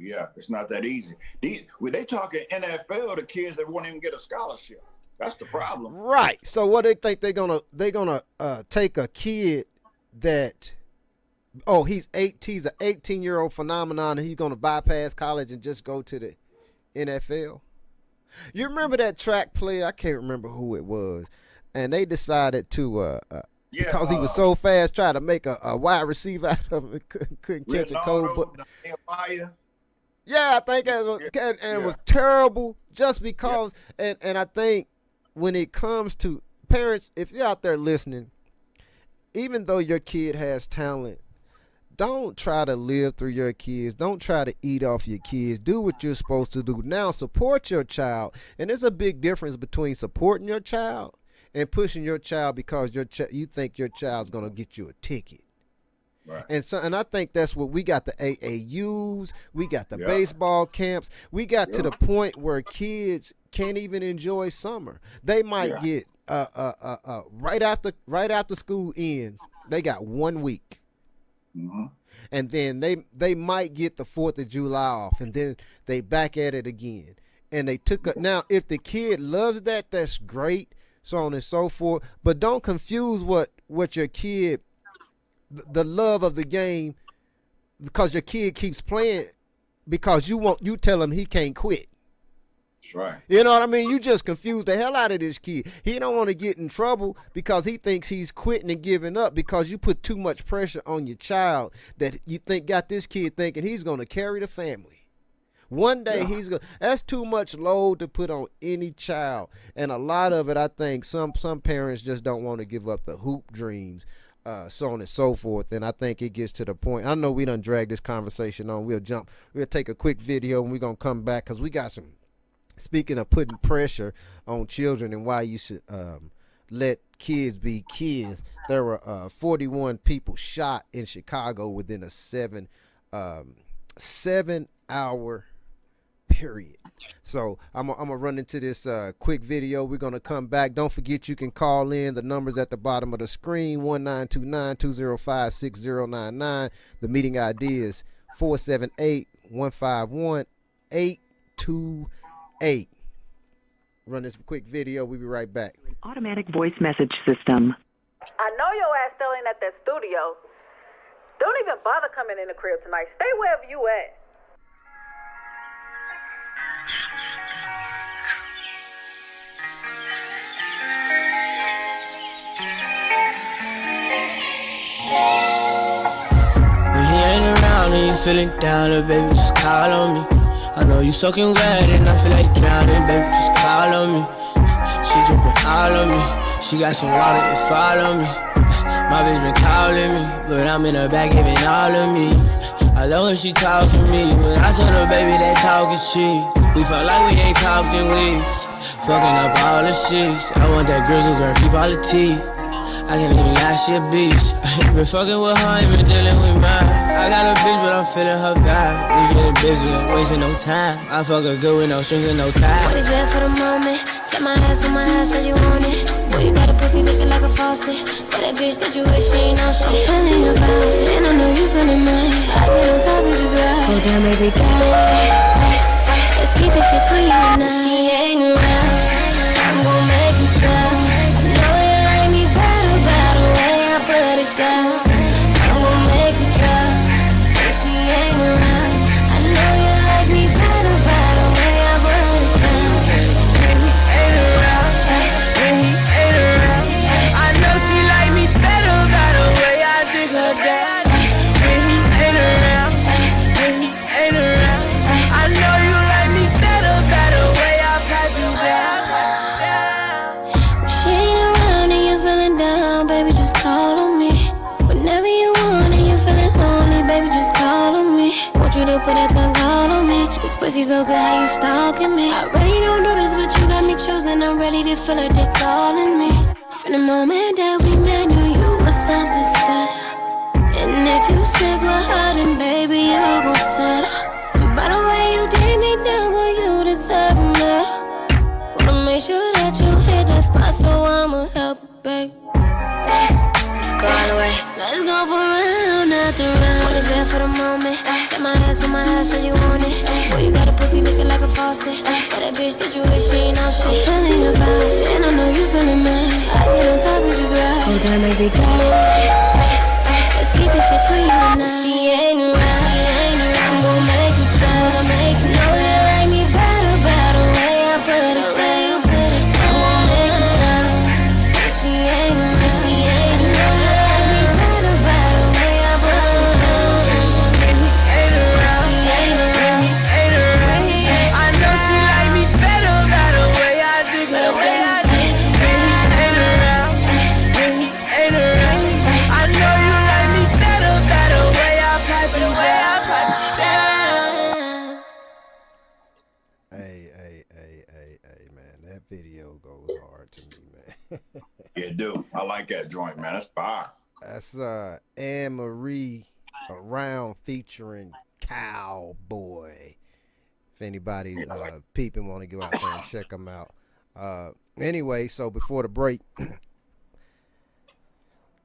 Speaker 1: Yeah, it's not that easy. They talking NFL to kids that won't even get a scholarship. That's the problem.
Speaker 2: Right. So what they think they're gonna take a kid that he's an 18-year-old phenomenon and he's gonna bypass college and just go to the NFL. You remember that track player? I can't remember who it was, and they decided to because he was so fast, try to make a wide receiver out of him. Couldn't catch a cold. But I think it was terrible just because. And I think when it comes to parents, if you're out there listening, even though your kid has talent, don't try to live through your kids. Don't try to eat off your kids. Do what you're supposed to do. Now support your child. And there's a big difference between supporting your child and pushing your child because you think your child's gonna get you a ticket.
Speaker 1: Right.
Speaker 2: And I think that's what we got, the AAUs, we got the baseball camps. We got to the point where kids can't even enjoy summer. They might get right after school ends, they got 1 week.
Speaker 1: Mm-hmm.
Speaker 2: And then they might get the 4th of July off, and then they back at it again. And they now if the kid loves that, that's great, so on and so forth. But don't confuse what your kid, the love of the game, because your kid keeps playing because you tell him he can't quit.
Speaker 1: That's right.
Speaker 2: You know what I mean? You just confuse the hell out of this kid. He don't want to get in trouble because he thinks he's quitting and giving up because you put too much pressure on your child that you think got this kid thinking he's going to carry the family. One day that's too much load to put on any child. And a lot of it, I think some parents just don't want to give up the hoop dreams, so on and so forth. And I think it gets to the point. I know we done dragged this conversation on. We'll take a quick video and we're going to come back because we got some. Speaking of putting pressure on children and why you should let kids be kids, there were 41 people shot in Chicago within a 7-hour period. So I'm gonna run into this quick video. We're gonna come back. Don't forget you can call in. The number's at the bottom of the screen, 1929-205-6099. The meeting ID is 478-151-828. Run this quick video. We'll be right back.
Speaker 15: Automatic voice message system.
Speaker 16: I know your ass still ain't at that studio. Don't even bother coming in the crib tonight. Stay wherever you at.
Speaker 17: When he ain't around and you feeling down, little baby, just call on me. I know you soaking wet and I feel like drowning, baby, just call on me. She dripping all on me. She got some water to follow me. My bitch been calling me, but I'm in her back giving all of me. I love when she talk to me, but I told her, baby, that talk is cheap. We felt like we ain't talked in weeks, fucking up all the sheets. I want that grizzle girl, keep all the teeth. I can't even lie, she a beast. Been fucking with her, ain't been dealing with mine. I got a bitch, but I'm feeling her vibe. We getting busy, wasting no time. I fuck her good with no strings and no ties.
Speaker 9: What is that for the moment? Step my ass, put my ass, so you want it. Boy, you got a pussy looking like a faucet. For that bitch that you wish she ain't no shit. I'm feeling your vibe, and I know you feeling mine. I get on top, you just ride. Go down every day. Let's keep this shit between you and I. She ain't around, I'm gon' make you cry. I know you like me better by the way I put it down. I'm gon' make you try. But she ain't around, I know you like me better by the way I put it down.
Speaker 17: Ain't around, when he ain't around. I know she like me better by the way I dig her down. When he ain't around, when he ain't around. I know you like me better by the way I pipe you down.
Speaker 9: She ain't around and you feeling down, baby, just call on me. Whenever you want and you feeling lonely, baby, just call on me. Want you to put that tongue out on me. This pussy so good, how you stalking me? I really don't do this, but you got me choosing. I'm ready to feel like they're calling me. From the moment that we met, knew you was something special. And if you stick with her, then baby, you gon' settle. By the way you did me down, boy, you deserve a medal. Wanna make sure that you hit that spot, so I'ma help you, babe. Let's go all the way. Let's go for round after round. What is that for the moment? Step my ass, put my ass, so you want it. Boy, you got a pussy looking like a faucet. For that bitch that you wish she ain't no shit. I'm feeling your vibe, and I know you feeling mine. I get on top, you just ride. Go down every day. Let's keep this shit between you and I. She ain't around, I'm gon' make you try. Know you like me better by the way I put it down. I'm gon' make you try. She ain't around, she ain't around. You like me better by the way I put it down.
Speaker 17: Ain't around, she ain't around, ain't around. I know she like me better by the way I dig her down. When he ain't around, when he ain't around. I know you like me better by the way I pipe you down.
Speaker 2: Hey, man, that video goes hard to me, man.
Speaker 1: Yeah, dude, I like that joint, man. That's fire.
Speaker 2: That's Anne Marie Around featuring Cowboy. If anybody peeping want to go out there and check them out. Anyway, so before the break,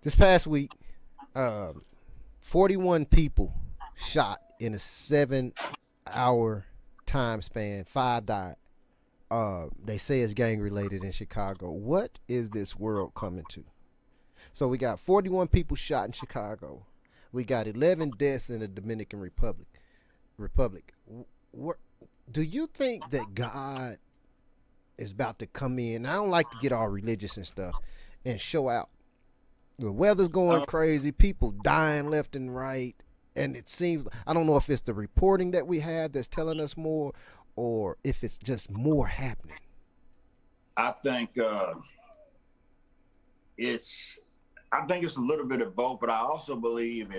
Speaker 2: this past week, 41 people shot in a 7-hour time span. 5 died. They say it's gang related in Chicago. What is this world coming to? So we got 41 people shot in Chicago. We got 11 deaths in the Dominican Republic. Do you think that God is about to come in? I don't like to get all religious and stuff and show out. The weather's going crazy. People dying left and right. And it seems, I don't know if it's the reporting that we have that's telling us more or if it's just more happening.
Speaker 1: I think it's a little bit of both, but I also believe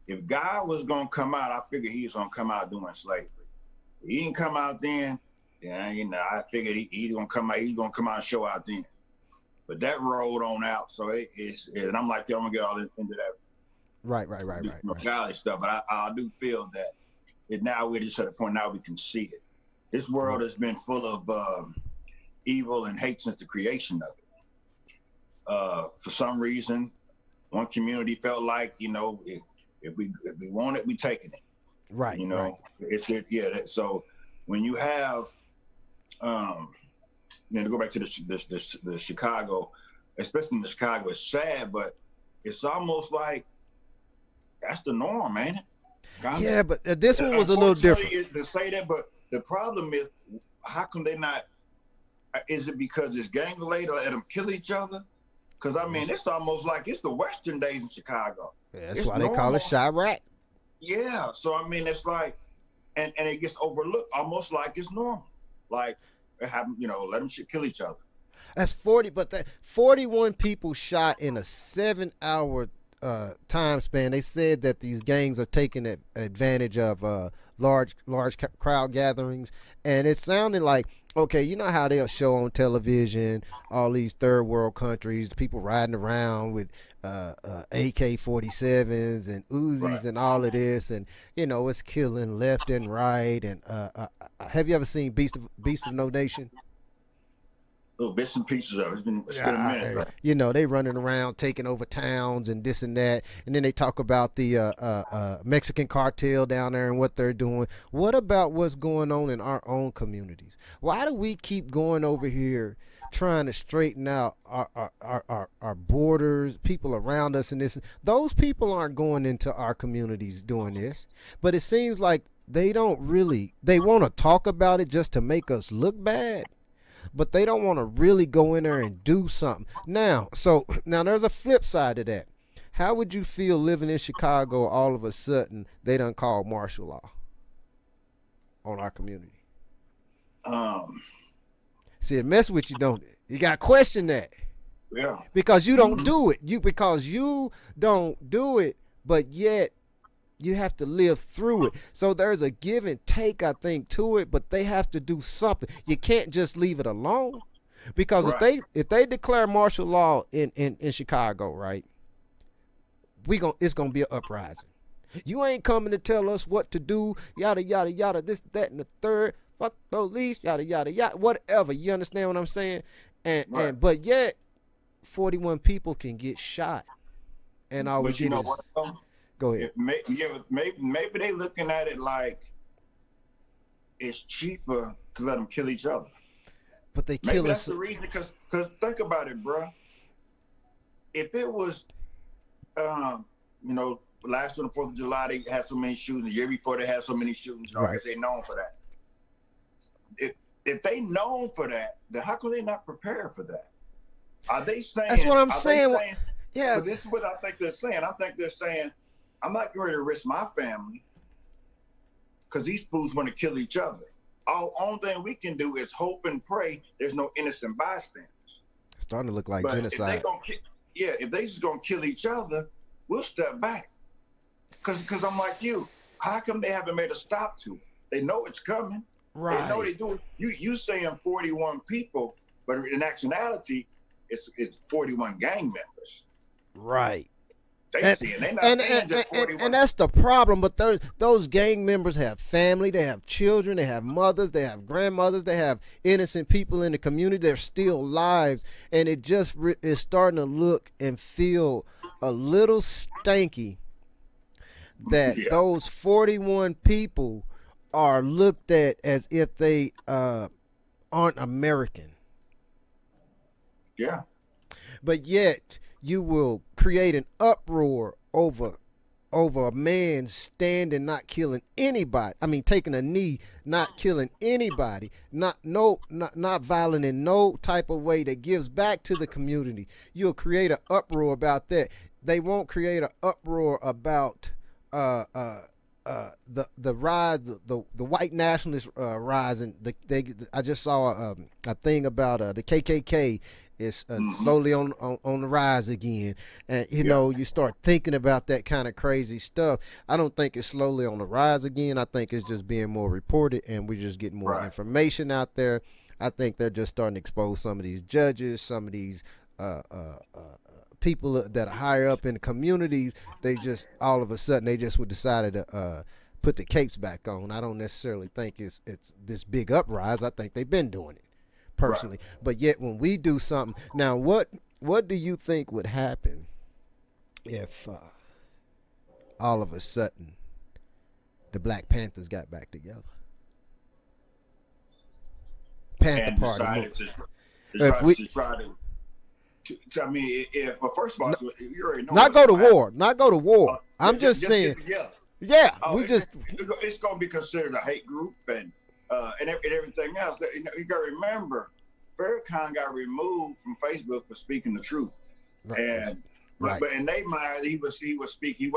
Speaker 1: if God was gonna come out, I figured he was gonna come out doing slavery. He didn't come out then, I figured he's gonna come out. He's gonna come out and show out then. But that rolled on out, so and I'm like, I'm gonna get all into that.
Speaker 2: Right.
Speaker 1: Godly stuff, but I do feel that now we're just at a point now we can see it. This world has been full of evil and hate since the creation of it. For some reason, one community felt like, if we want it, we taking it.
Speaker 2: Right.
Speaker 1: Right. It's good. Yeah. So when you have, to go back to the Chicago, especially in the Chicago, it's sad, but it's almost like that's the norm, man.
Speaker 2: Yeah, but this one was a little different.
Speaker 1: To say that, but the problem is, how come they not? Is it because it's gang related? Let them kill each other? Because it's almost like it's the Western days in Chicago.
Speaker 2: Yeah, that's why they call it Chirac.
Speaker 1: Yeah, so it's like, and it gets overlooked almost like it's normal. Like, have let them kill each other.
Speaker 2: That's 41 people shot in a 7-hour time span. They said that these gangs are taking advantage of large crowd gatherings, and it sounded like okay, you know how they'll show on television all these third world countries, people riding around with AK-47s and Uzis and all of this, and it's killing left and right. And have you ever seen Beast of No Nation?
Speaker 1: Little bits and pieces of it. It's been a minute. Right?
Speaker 2: They running around taking over towns and this and that, and then they talk about the Mexican cartel down there and what they're doing. What about what's going on in our own communities? Why do we keep going over here trying to straighten out our borders, people around us, and this? Those people aren't going into our communities doing this, but it seems like they don't really. They want to talk about it just to make us look bad. But they don't want to really go in there and do something. Now there's a flip side to that. How would you feel living in Chicago all of a sudden they done called martial law on our community? See, it mess with you, don't it? You got to question that.
Speaker 1: Yeah.
Speaker 2: Because you don't do it. Because you don't do it, but yet you have to live through it. So there's a give and take, I think, to it, but they have to do something. You can't just leave it alone. Because if they declare martial law in Chicago, right, it's gonna be an uprising. You ain't coming to tell us what to do, yada yada yada, this, that, and the third. Fuck police, yada yada yada, whatever. You understand what I'm saying? And but yet 41 people can get shot. And all we did is go ahead.
Speaker 1: Maybe they looking at it like it's cheaper to let them kill each other.
Speaker 2: But they kill us.
Speaker 1: That's the reason. Because think about it, bro. If it was, last on the 4th of July, they had so many shootings. The year before, they had so many shootings. Right. They're known for that. If they known for that, then how come they not prepared for that? Are they saying?
Speaker 2: That's what I'm saying. Yeah.
Speaker 1: But this is what I think they're saying. I think they're saying, I'm not going to risk my family because these fools want to kill each other. All only thing we can do is hope and pray there's no innocent bystanders.
Speaker 2: It's starting to look like genocide.
Speaker 1: If they just gonna kill each other, we'll step back. Because I'm like you. How come they haven't made a stop to it? They know it's coming.
Speaker 2: Right.
Speaker 1: They know they do it. You saying 41 people, but in actuality, it's 41 gang members.
Speaker 2: Right.
Speaker 1: And
Speaker 2: that's the problem. But those gang members have family, they have children, they have mothers, they have grandmothers, they have innocent people in the community. They're still lives, and it just is starting to look and feel a little stanky that those 41 people are looked at as if they aren't American.
Speaker 1: Yeah.
Speaker 2: But yet you will create an uproar over a man standing, not killing anybody. I mean, taking a knee, not killing anybody, not violent in no type of way that gives back to the community. You'll create an uproar about that. They won't create an uproar about the rise, the white nationalist rising. I just saw a thing about the KKK is slowly on the rise again, and you start thinking about that kind of crazy stuff. I don't think it's slowly on the rise again. I think it's just being more reported, and we're just getting more information out there. I think they're just starting to expose some of these judges, some of these people that are higher up in the communities. They just all of a sudden decided to put the capes back on. I don't necessarily think it's this big uprise. I think they've been doing it personally. But yet when we do something now, what do you think would happen if all of a sudden the Black Panthers got back together? Panther Party.
Speaker 1: First of all, you already know.
Speaker 2: Not go to war. I'm just saying. Yeah,
Speaker 1: it's going to be considered a hate group and everything else. You got to remember, Farrakhan got removed from Facebook for speaking the truth, but in their mind, he wasn't speaking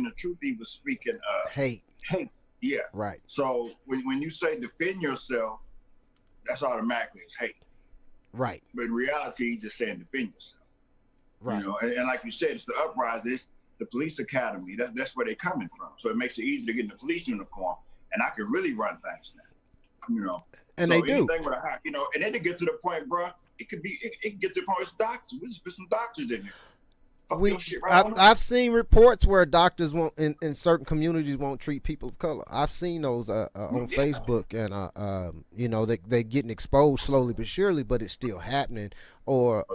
Speaker 1: the truth. He was speaking
Speaker 2: hate.
Speaker 1: Yeah.
Speaker 2: Right.
Speaker 1: So when you say defend yourself, that's automatically it's hate.
Speaker 2: Right.
Speaker 1: But in reality, he's just saying defend yourself.
Speaker 2: Right.
Speaker 1: And like you said, it's the uprising. It's the police academy. That's where they're coming from. So it makes it easy to get in the police uniform, and I can really run things now. You know,
Speaker 2: and
Speaker 1: so
Speaker 2: they do.
Speaker 1: Anything with a high, you know, and then to get to the point, bro, it can get to the point. It's doctors. We just put some doctors in there.
Speaker 2: I've seen reports where doctors won't in certain communities won't treat people of color. I've seen those on Facebook, and you know, they're getting exposed slowly but surely, but it's still happening. Or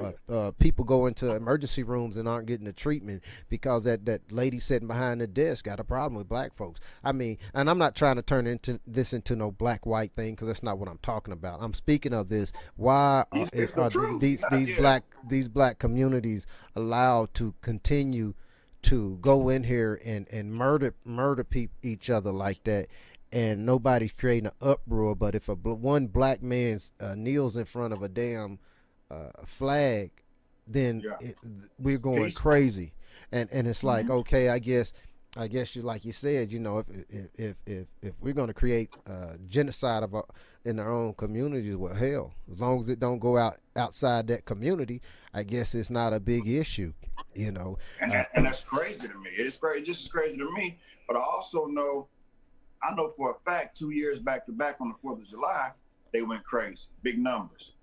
Speaker 2: people go into emergency rooms and aren't getting the treatment because that lady sitting behind the desk got a problem with black folks. I mean, and I'm not trying to turn this into no black white thing, because that's not what I'm talking about. I'm speaking of this. Why are these black communities allowed to continue to go in here and murder each other like that, and nobody's creating an uproar? But if one black man kneels in front of a damn flag, then we're going crazy, and it's like, okay, I guess you, like you said, you know, if we're going to create genocide in our own communities, well, hell, as long as it don't go outside that community, I guess it's not a big issue, you know.
Speaker 1: And that's crazy to me. It's crazy, just as crazy to me. But I also know for a fact 2 years back to back on the 4th of July, they went crazy, big numbers.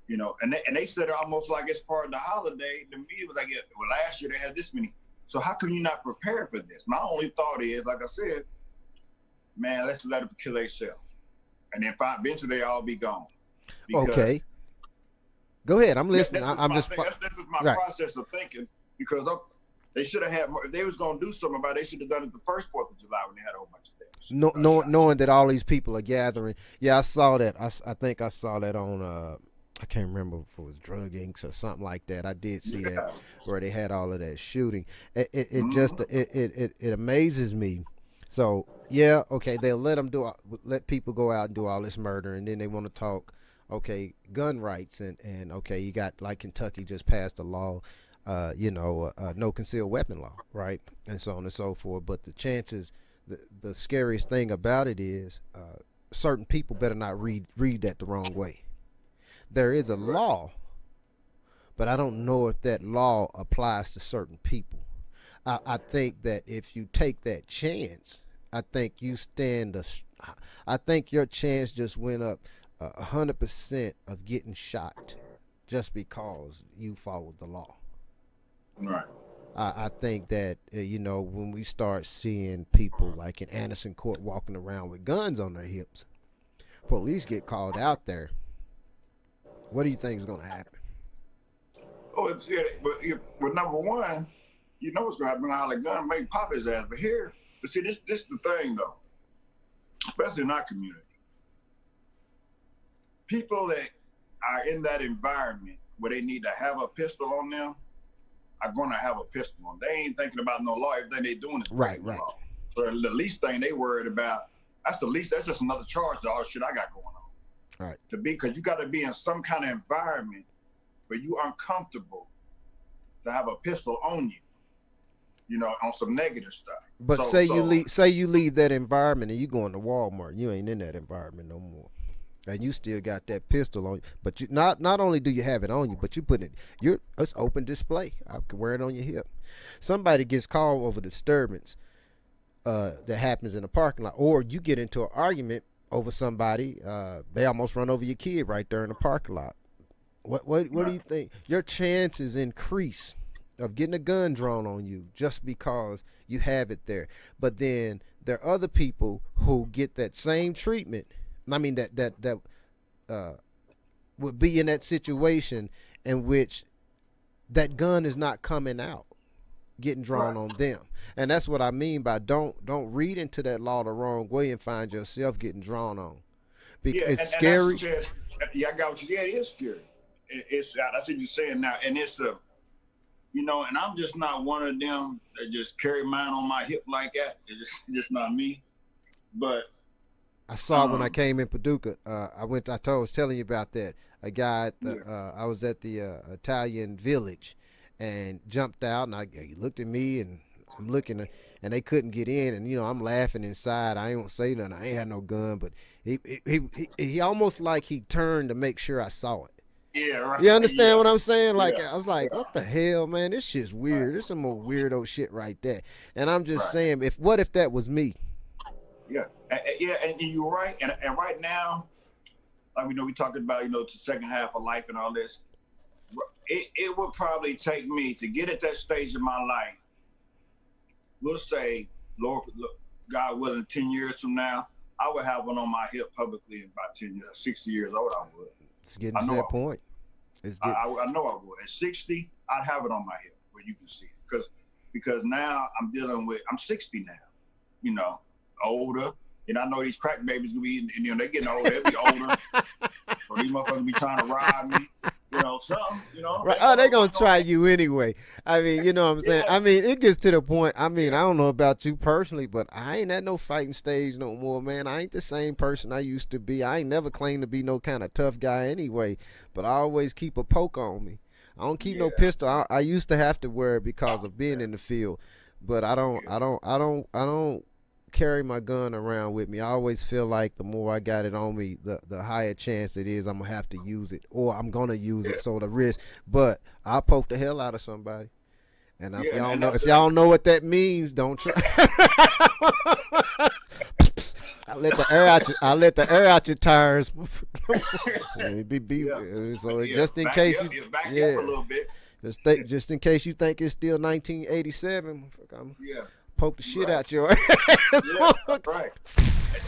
Speaker 1: You know, and they said it almost like it's part of the holiday. The media was like, well, last year they had this many. So how come you're not prepared for this? My only thought is, like I said, man, let's let them kill themselves. And then eventually they all be gone.
Speaker 2: Okay. Go ahead. I'm listening.
Speaker 1: This is my process of thinking, because they should have had more. If they was going to do something about it, they should have done it the first 4th of July when they had a whole bunch of things.
Speaker 2: Knowing that all these people are gathering. Yeah, I saw that. I think I saw that on I can't remember if it was Drug Inc. or something like that. I did see that where they had all of that shooting. It amazes me. So yeah, okay, they'll let people go out and do all this murder, and then they want to talk, okay, gun rights, and okay, you got, like, Kentucky just passed a law, no concealed weapon law, right, and so on and so forth. But the chances, the scariest thing about it is, certain people better not read that the wrong way. There is a law, but I don't know if that law applies to certain people. I think that if you take that chance, I think I think your chance just went up 100% of getting shot just because you followed the law.
Speaker 1: Right.
Speaker 2: I think that, when we start seeing people like in Anderson Court walking around with guns on their hips, police get called out there. What do you think is going to happen?
Speaker 1: But number one, you know what's going to happen. How the gun may pop his ass. But see, this is the thing, though, especially in our community. People that are in that environment where they need to have a pistol on them are going to have a pistol on. They ain't thinking about no law. Everything they doing is breaking the law. So the least thing they worried about, that's just another charge to all the shit I got going on.
Speaker 2: Right.
Speaker 1: Because you got to be in some kind of environment where you uncomfortable to have a pistol on you, on some negative stuff.
Speaker 2: But say you leave that environment and you going to Walmart, you ain't in that environment no more, and you still got that pistol on you. But you not only do you have it on you, but you put it's open display. I can wear it on your hip. Somebody gets called over disturbance that happens in a parking lot, or you get into an argument over somebody, they almost run over your kid right there in the parking lot. What do you think? Your chances increase of getting a gun drawn on you just because you have it there. But then there are other people who get that same treatment. I mean, that would be in that situation in which that gun is not coming out, getting drawn on them. And that's what I mean by don't read into that law the wrong way and find yourself getting drawn on. Because it's scary.
Speaker 1: I got what you said. It is scary. That's what you're saying now. And it's and I'm just not one of them that just carry mine on my hip like that. It's just not me. But
Speaker 2: I saw when I came in Paducah. I was telling you about that. A guy, I was at the Italian Village, and jumped out, and he looked at me, and I'm looking, and they couldn't get in, and I'm laughing inside. I ain't gonna say nothing. I ain't had no gun, but he almost like he turned to make sure I saw it.
Speaker 1: Yeah, right.
Speaker 2: You understand what I'm saying? Like, I was like, what the hell, man? This shit's weird. There's some more weirdo shit right there. And I'm just saying, what if that was me?
Speaker 1: Yeah, Yeah, and you're right. And right now, like we talked about, the second half of life and all this. It would probably take me to get at that stage of my life. We'll say, Lord, God willing, 10 years from now, I would have one on my hip publicly in about 10 years, 60 years old. I would.
Speaker 2: It's getting to that point.
Speaker 1: I know I would. At 60, I'd have it on my hip where you can see it. Because now I'm 60 now, older. And I know these crack babies gonna be, they getting older. They'll be older. So these motherfuckers be trying to ride me, something,
Speaker 2: Right. Oh, they're gonna try you anyway. I mean, you know what I'm saying?
Speaker 1: Yeah.
Speaker 2: I mean, it gets to the point. I mean, I don't know about you personally, but I ain't at no fighting stage no more, man. I ain't the same person I used to be. I ain't never claimed to be no kind of tough guy anyway, but I always keep a poke on me. I don't keep no pistol. I used to have to wear it because of being in the field, but I don't carry my gun around with me. I always feel like the more I got it on me, the higher chance it is I'm gonna have to use it, or I'm gonna use it. So the risk, but I'll poke the hell out of somebody. And if y'all know what that means, don't try. I let the air out your tires. So just in case you
Speaker 1: back up a little bit.
Speaker 2: Just in case you think it's still 1987. Poke the shit out your ass.
Speaker 1: Yeah, right.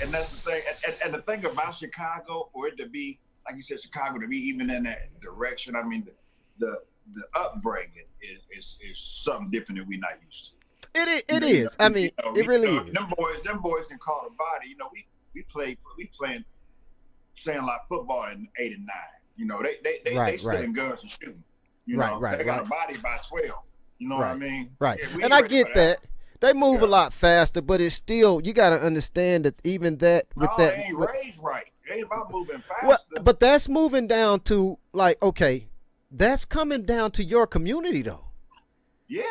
Speaker 1: And that's the thing. And the thing about Chicago, for it to be, like you said, Chicago to be even in that direction, I mean, the upbringing is something different that we're not used to.
Speaker 2: It is. I mean, it really is.
Speaker 1: Them boys can call a body. We playing sandlot football in 8 and 9. They stealing guns and shooting. They got a body by 12. You know what I mean?
Speaker 2: Right.
Speaker 1: Yeah,
Speaker 2: and I get that. They move a lot faster, but it's still, you got to understand that even that with that.
Speaker 1: They ain't raised right. It ain't about moving faster.
Speaker 2: Well, but that's moving down to okay, that's coming down to your community though.
Speaker 1: Yeah.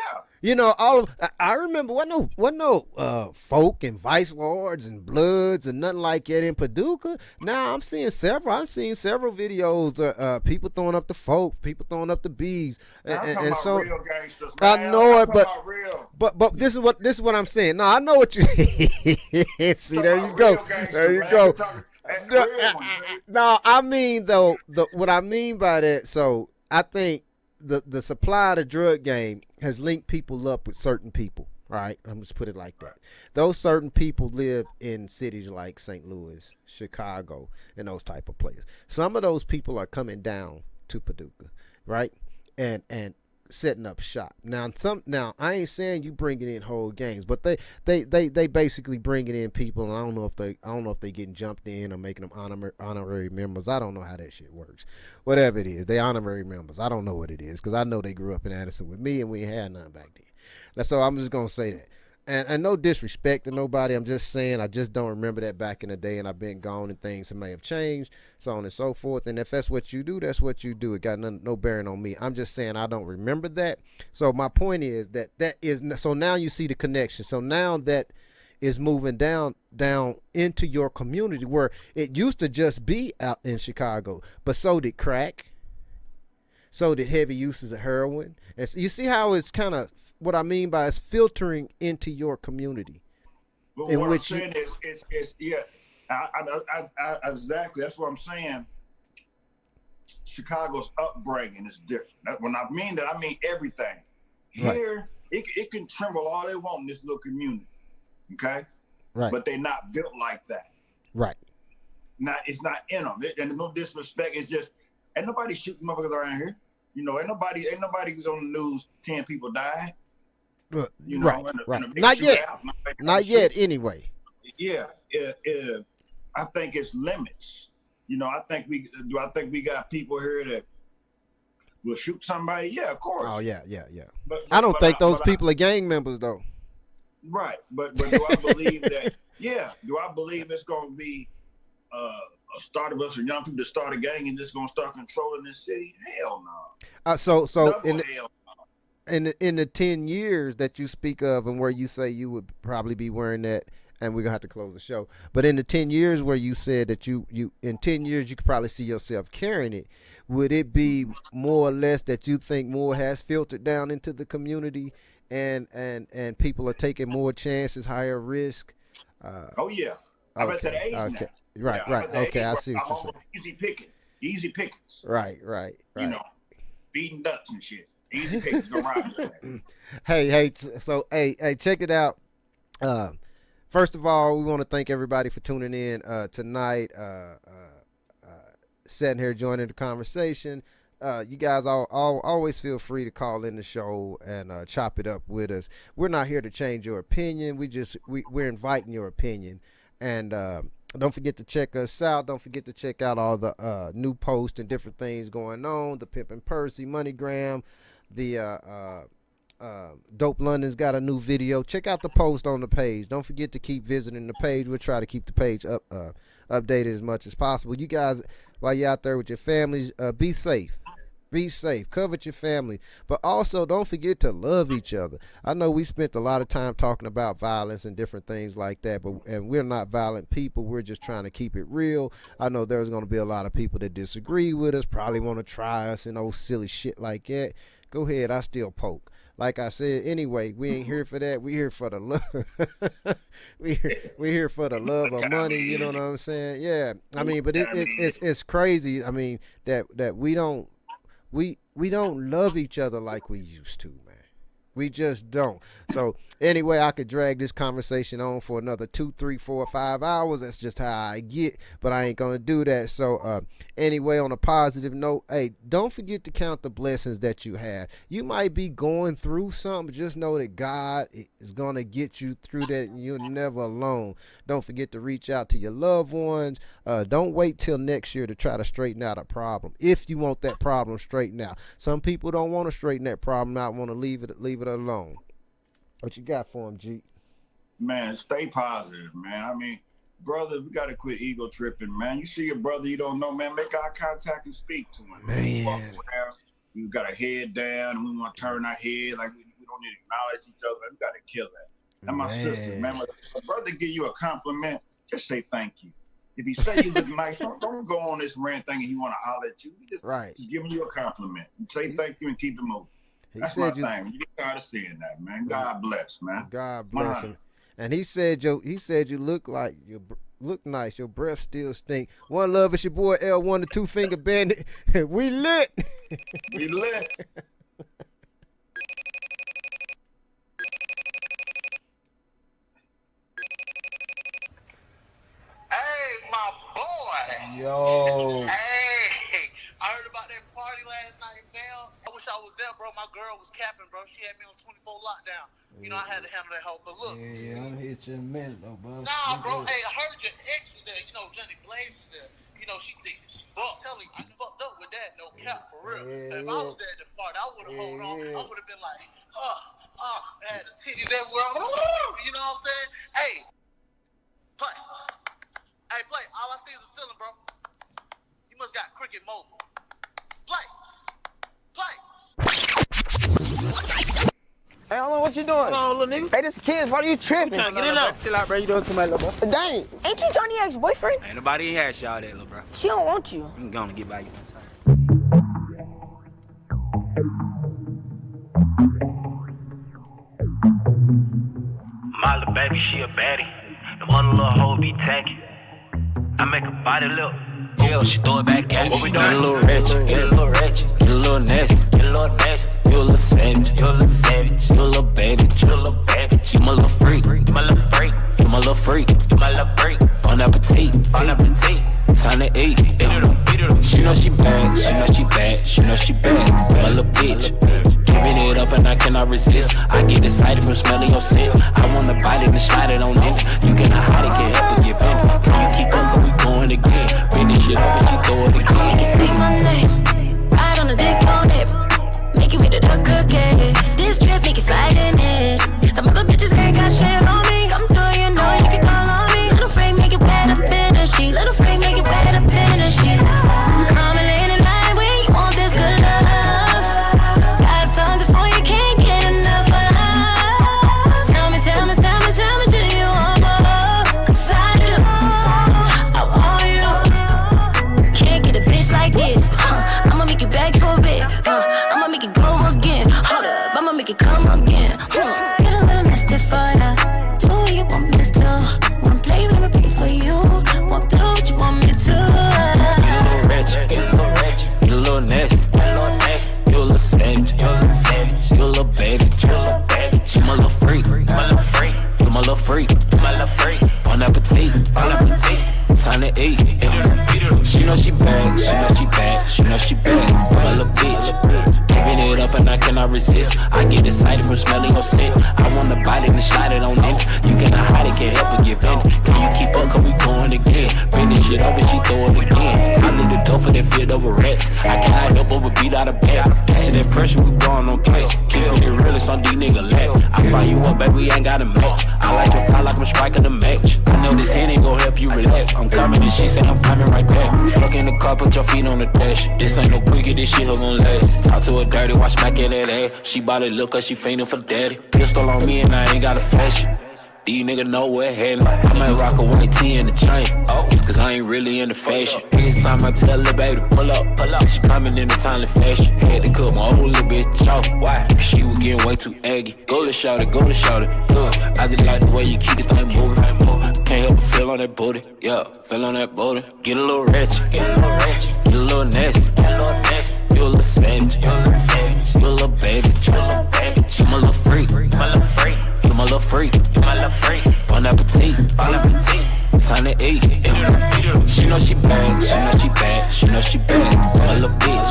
Speaker 2: I remember wasn't no folk and vice lords and bloods and nothing like that in Paducah. Now I've seen several videos people throwing up the folk, people throwing up the bees, and so
Speaker 1: real gangsters, man.
Speaker 2: I know it,
Speaker 1: but
Speaker 2: this is what I'm saying. No, I know what you see. There you go. There you go. No, I mean though, what I mean by that. So I think the supply of the drug game has linked people up with certain people. All right, I'm just put it like that. Those certain people live in cities like St. Louis, Chicago, and those type of places. Some of those people are coming down to Paducah, right, and setting up shop. Now I ain't saying you bringing in whole gangs, but they basically bringing in people, and I don't know if they getting jumped in or making them honorary members. I don't know how that shit works. Whatever it is, they honorary members. I don't know what it is because I know they grew up in Addison with me and we ain't had nothing back then. So I'm just gonna say that. And no disrespect to nobody. I'm just saying I just don't remember that back in the day, and I've been gone and things may have changed, so on and so forth. And if that's what you do, that's what you do. It got no bearing on me. I'm just saying I don't remember that. So my point is that is so now you see the connection. So now that is moving down into your community where it used to just be out in Chicago, but so did crack. So did heavy uses of heroin. And so you see how it's kind of, what I mean by it's filtering into your community.
Speaker 1: But what I'm saying is exactly, that's what I'm saying. Chicago's upbringing is different. When I mean that, I mean everything. Here, it can tremble all they want in this little community, okay?
Speaker 2: Right.
Speaker 1: But they're not built like that.
Speaker 2: Right.
Speaker 1: It's not in them. And no disrespect, it's just, ain't nobody shooting motherfuckers around here. Ain't nobody on the news 10 people died.
Speaker 2: Right.
Speaker 1: Not
Speaker 2: Not yet, anyway.
Speaker 1: Yeah. I think it's limits. I think we got people here that will shoot somebody. Yeah, of course.
Speaker 2: Oh yeah. But I don't think those people are gang members though.
Speaker 1: Right, but do I believe that? Yeah, do I believe it's going to be a start of us or young people to start a gang and just going to start controlling this city? Hell no.
Speaker 2: So in the 10 years that you speak of and where you say you would probably be wearing that, and we're gonna have to close the show, but in the 10 years where you said that you in 10 years you could probably see yourself carrying it, would it be more or less that you think more has filtered down into the community and people are taking more chances, higher risk?
Speaker 1: Oh yeah. I'm at that age now.
Speaker 2: Right,
Speaker 1: Yeah,
Speaker 2: right. Okay, I see what
Speaker 1: I'm
Speaker 2: you're saying.
Speaker 1: almost easy pickings.
Speaker 2: Right.
Speaker 1: You know, feeding ducks and shit. Easy pickings. Go ride with that.
Speaker 2: Hey, check it out. First of all, we want to thank everybody for tuning in tonight. Sitting here joining the conversation. You guys always feel free to call in the show and chop it up with us. We're not here to change your opinion. We're inviting your opinion. And don't forget to check us out. Don't forget to check out all the new posts and different things going on. The Pimpin' Percy, MoneyGram, the Dope London's got a new video. Check out the post on the page. Don't forget to keep visiting the page. We'll try to keep the page updated as much as possible. You guys, while you're out there with your families, be safe. Be safe. Cover your family. But also, don't forget to love each other. I know we spent a lot of time talking about violence and different things like that, and we're not violent people. We're just trying to keep it real. I know there's going to be a lot of people that disagree with us, probably want to try us and old silly shit like that. Go ahead. I still poke. Like I said, anyway, we ain't here for that. We here for the love. we here for the love of money. You know what I'm saying? Yeah. I mean, but it's crazy. I mean that we don't love each other like we used to, man. We just don't. So anyway, I could drag this conversation on for another 2, 3, 4, 5 hours. That's just how I get, but I ain't gonna do that. So anyway, on a positive note, hey, don't forget to count the blessings that you have. You might be going through something, just know that God is gonna get you through that, and you're never alone. Don't forget to reach out to your loved ones. Don't wait till next year to try to straighten out a problem. If you want that problem straightened out, some people don't want to straighten that problem out, want to leave it alone. What you got for him, G?
Speaker 1: Man, stay positive, man. I mean, brother, we got to quit ego tripping, man. You see a brother you don't know, man, make eye contact and speak to him.
Speaker 2: Man.
Speaker 1: We got our head down, and we want to turn our head like we don't need to acknowledge each other. We got to kill that. And my sister, man, when a brother give you a compliment, just say thank you. If he say you look nice, don't go on this rant thing and he want to holler at you. Just giving you a compliment. Say thank you and keep it moving. That's my thing. You get tired of seeing that, man. God bless, man.
Speaker 2: God bless him. And he said you look nice. Your breath still stink. One love, it's your boy L1, the 2 Finger Bandit. We lit.
Speaker 1: We lit.
Speaker 18: Hey, my boy.
Speaker 2: Yo.
Speaker 18: Hey, I heard about that party last night, man. I wish I was there, bro. My girl was capping, bro. She had me on 24 lockdown. You know, I had to handle that help. But look.
Speaker 19: Yeah, I'm hit you in a minute, though, bro.
Speaker 18: Nah, bro. Hey, I heard your ex was there. You know, Johnny Blaze was there. You know, she thick as fuck. Tell me, I fucked up with that. No cap, for real. If I was there at the party, I would have hold on. I would have been like, had the titties everywhere. You know what I'm saying? Hey, play. Hey, play. All I see is the ceiling, bro. You must got Cricket Mobile. Play.
Speaker 11: Hey, hold on, what you doing?
Speaker 19: Hold on, little nigga.
Speaker 11: Hey, this kids, why are you tripping?
Speaker 19: Get in there. Chill out, bro. You doing too much, little bro.
Speaker 11: Dang.
Speaker 20: Ain't you Johnny ex-boyfriend?
Speaker 21: Ain't nobody has y'all that, little bro.
Speaker 20: She don't want you.
Speaker 21: I'm gonna get by you.
Speaker 22: My little baby, she a baddie. The other little hoe be tacky. I make her body look. Yeah, she throw it back at me. What we doing? Get a little ratchet, get a little ratchet, get a little nasty, get a little nasty. You a little savage, you a little savage, you a little baby, you a little baby. You my little freak, you my little freak, you my little freak, you my little freak. Bon appetit, bon appetit. Time to eat. She know she bad, she know she bad, she know she bad. My little bitch. Giving it up and I cannot resist. I get excited from smelling your scent. I wanna bite it and slide it on it. You cannot hide it, can't help but give in. Can you keep going, cause we going again. Finish it up and she throw it again.
Speaker 9: Make it say my name, ride on the dick on it. Make it with the duck cookie. This dress make it slide in it. Them other bitches ain't got shit on me. I'm sure you know you can call on me. Little freak make it wet up in the sheets. Little freak make it wet up in the sheets. Come and lay in line when you want this good love. Got something for you, can't get enough of. Tell me, do you want more? 'Cause I do. I want you. Can't get a bitch like this.
Speaker 22: little freak. Bon appetit. Time to eat. Yeah. She know she bad. She know she bad. I'm a little bitch. Giving it up and I cannot resist. I get excited from smelling your scent. I wanna bite it and slide it on in. You cannot hide it, can't help but give in. Can you keep up, cause we going again. Bring this shit over, she throw it again. I leave the door for that field over rats. I cannot help but beat out of bed. See that pressure, we blowing on place. Keeping it real, it's on these niggas lack. I find you up, baby, we ain't got a match. I like to fly like I'm striking the match. I know this hand ain't gon' help you relax. I'm coming and she say I'm coming right back. Fuck in the car, put your feet on the dash. This ain't no quickie, this shit her gon' last. Talk to her dirty, watch back at that ass. She bout to look cause she fainting for daddy. Pistol on me and I ain't got a flash. These niggas know where it heading. I might rock a white tee in the chain. Cause I ain't really into fashion. Anytime I tell her baby to pull up, she coming in a timely fashion. Had to cut my old little bitch off. Why? Cause she was getting way too aggy. Go to shout it. Look, I just like the way you keep this thing moving. Can't help but feel on that booty. Yeah, feel on that booty. Get a little ratchet. Get a little nasty. You a little savage. You a little baby. You my little freak. You my little freak. Bon appetit. Time to eat. Yeah. She know she bad. She know she bad. I'm a little bitch.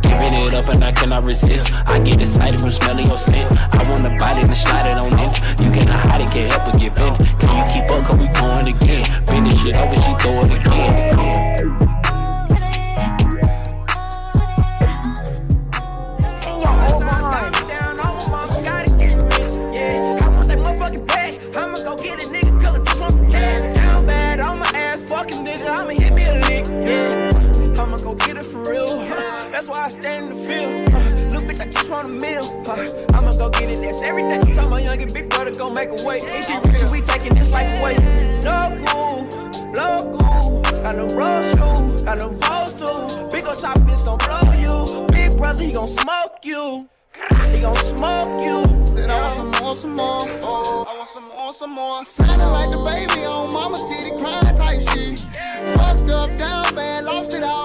Speaker 22: Giving it up and I cannot resist. I get excited from smelling your scent. I wanna bite it and slide it on in. You cannot hide it, can't help but give in. Can you keep up, cause we going again. Bring this shit over, she throw it again.
Speaker 3: That's why I stand in the field. Look, bitch, I just want a meal. I'ma go get it, that's every day. Tell my youngin' big brother gon' make a way. If you rich, we taking this life away. Local. Got them roll shoes, got them balls too. Big ol' chop bitch gon' blow you. Big brother, he gon' smoke you. He gon' smoke you.
Speaker 7: Said I want some more. I want some more. Sounding like the baby on mama titty crying type shit. Fucked up, down bad, lost it all.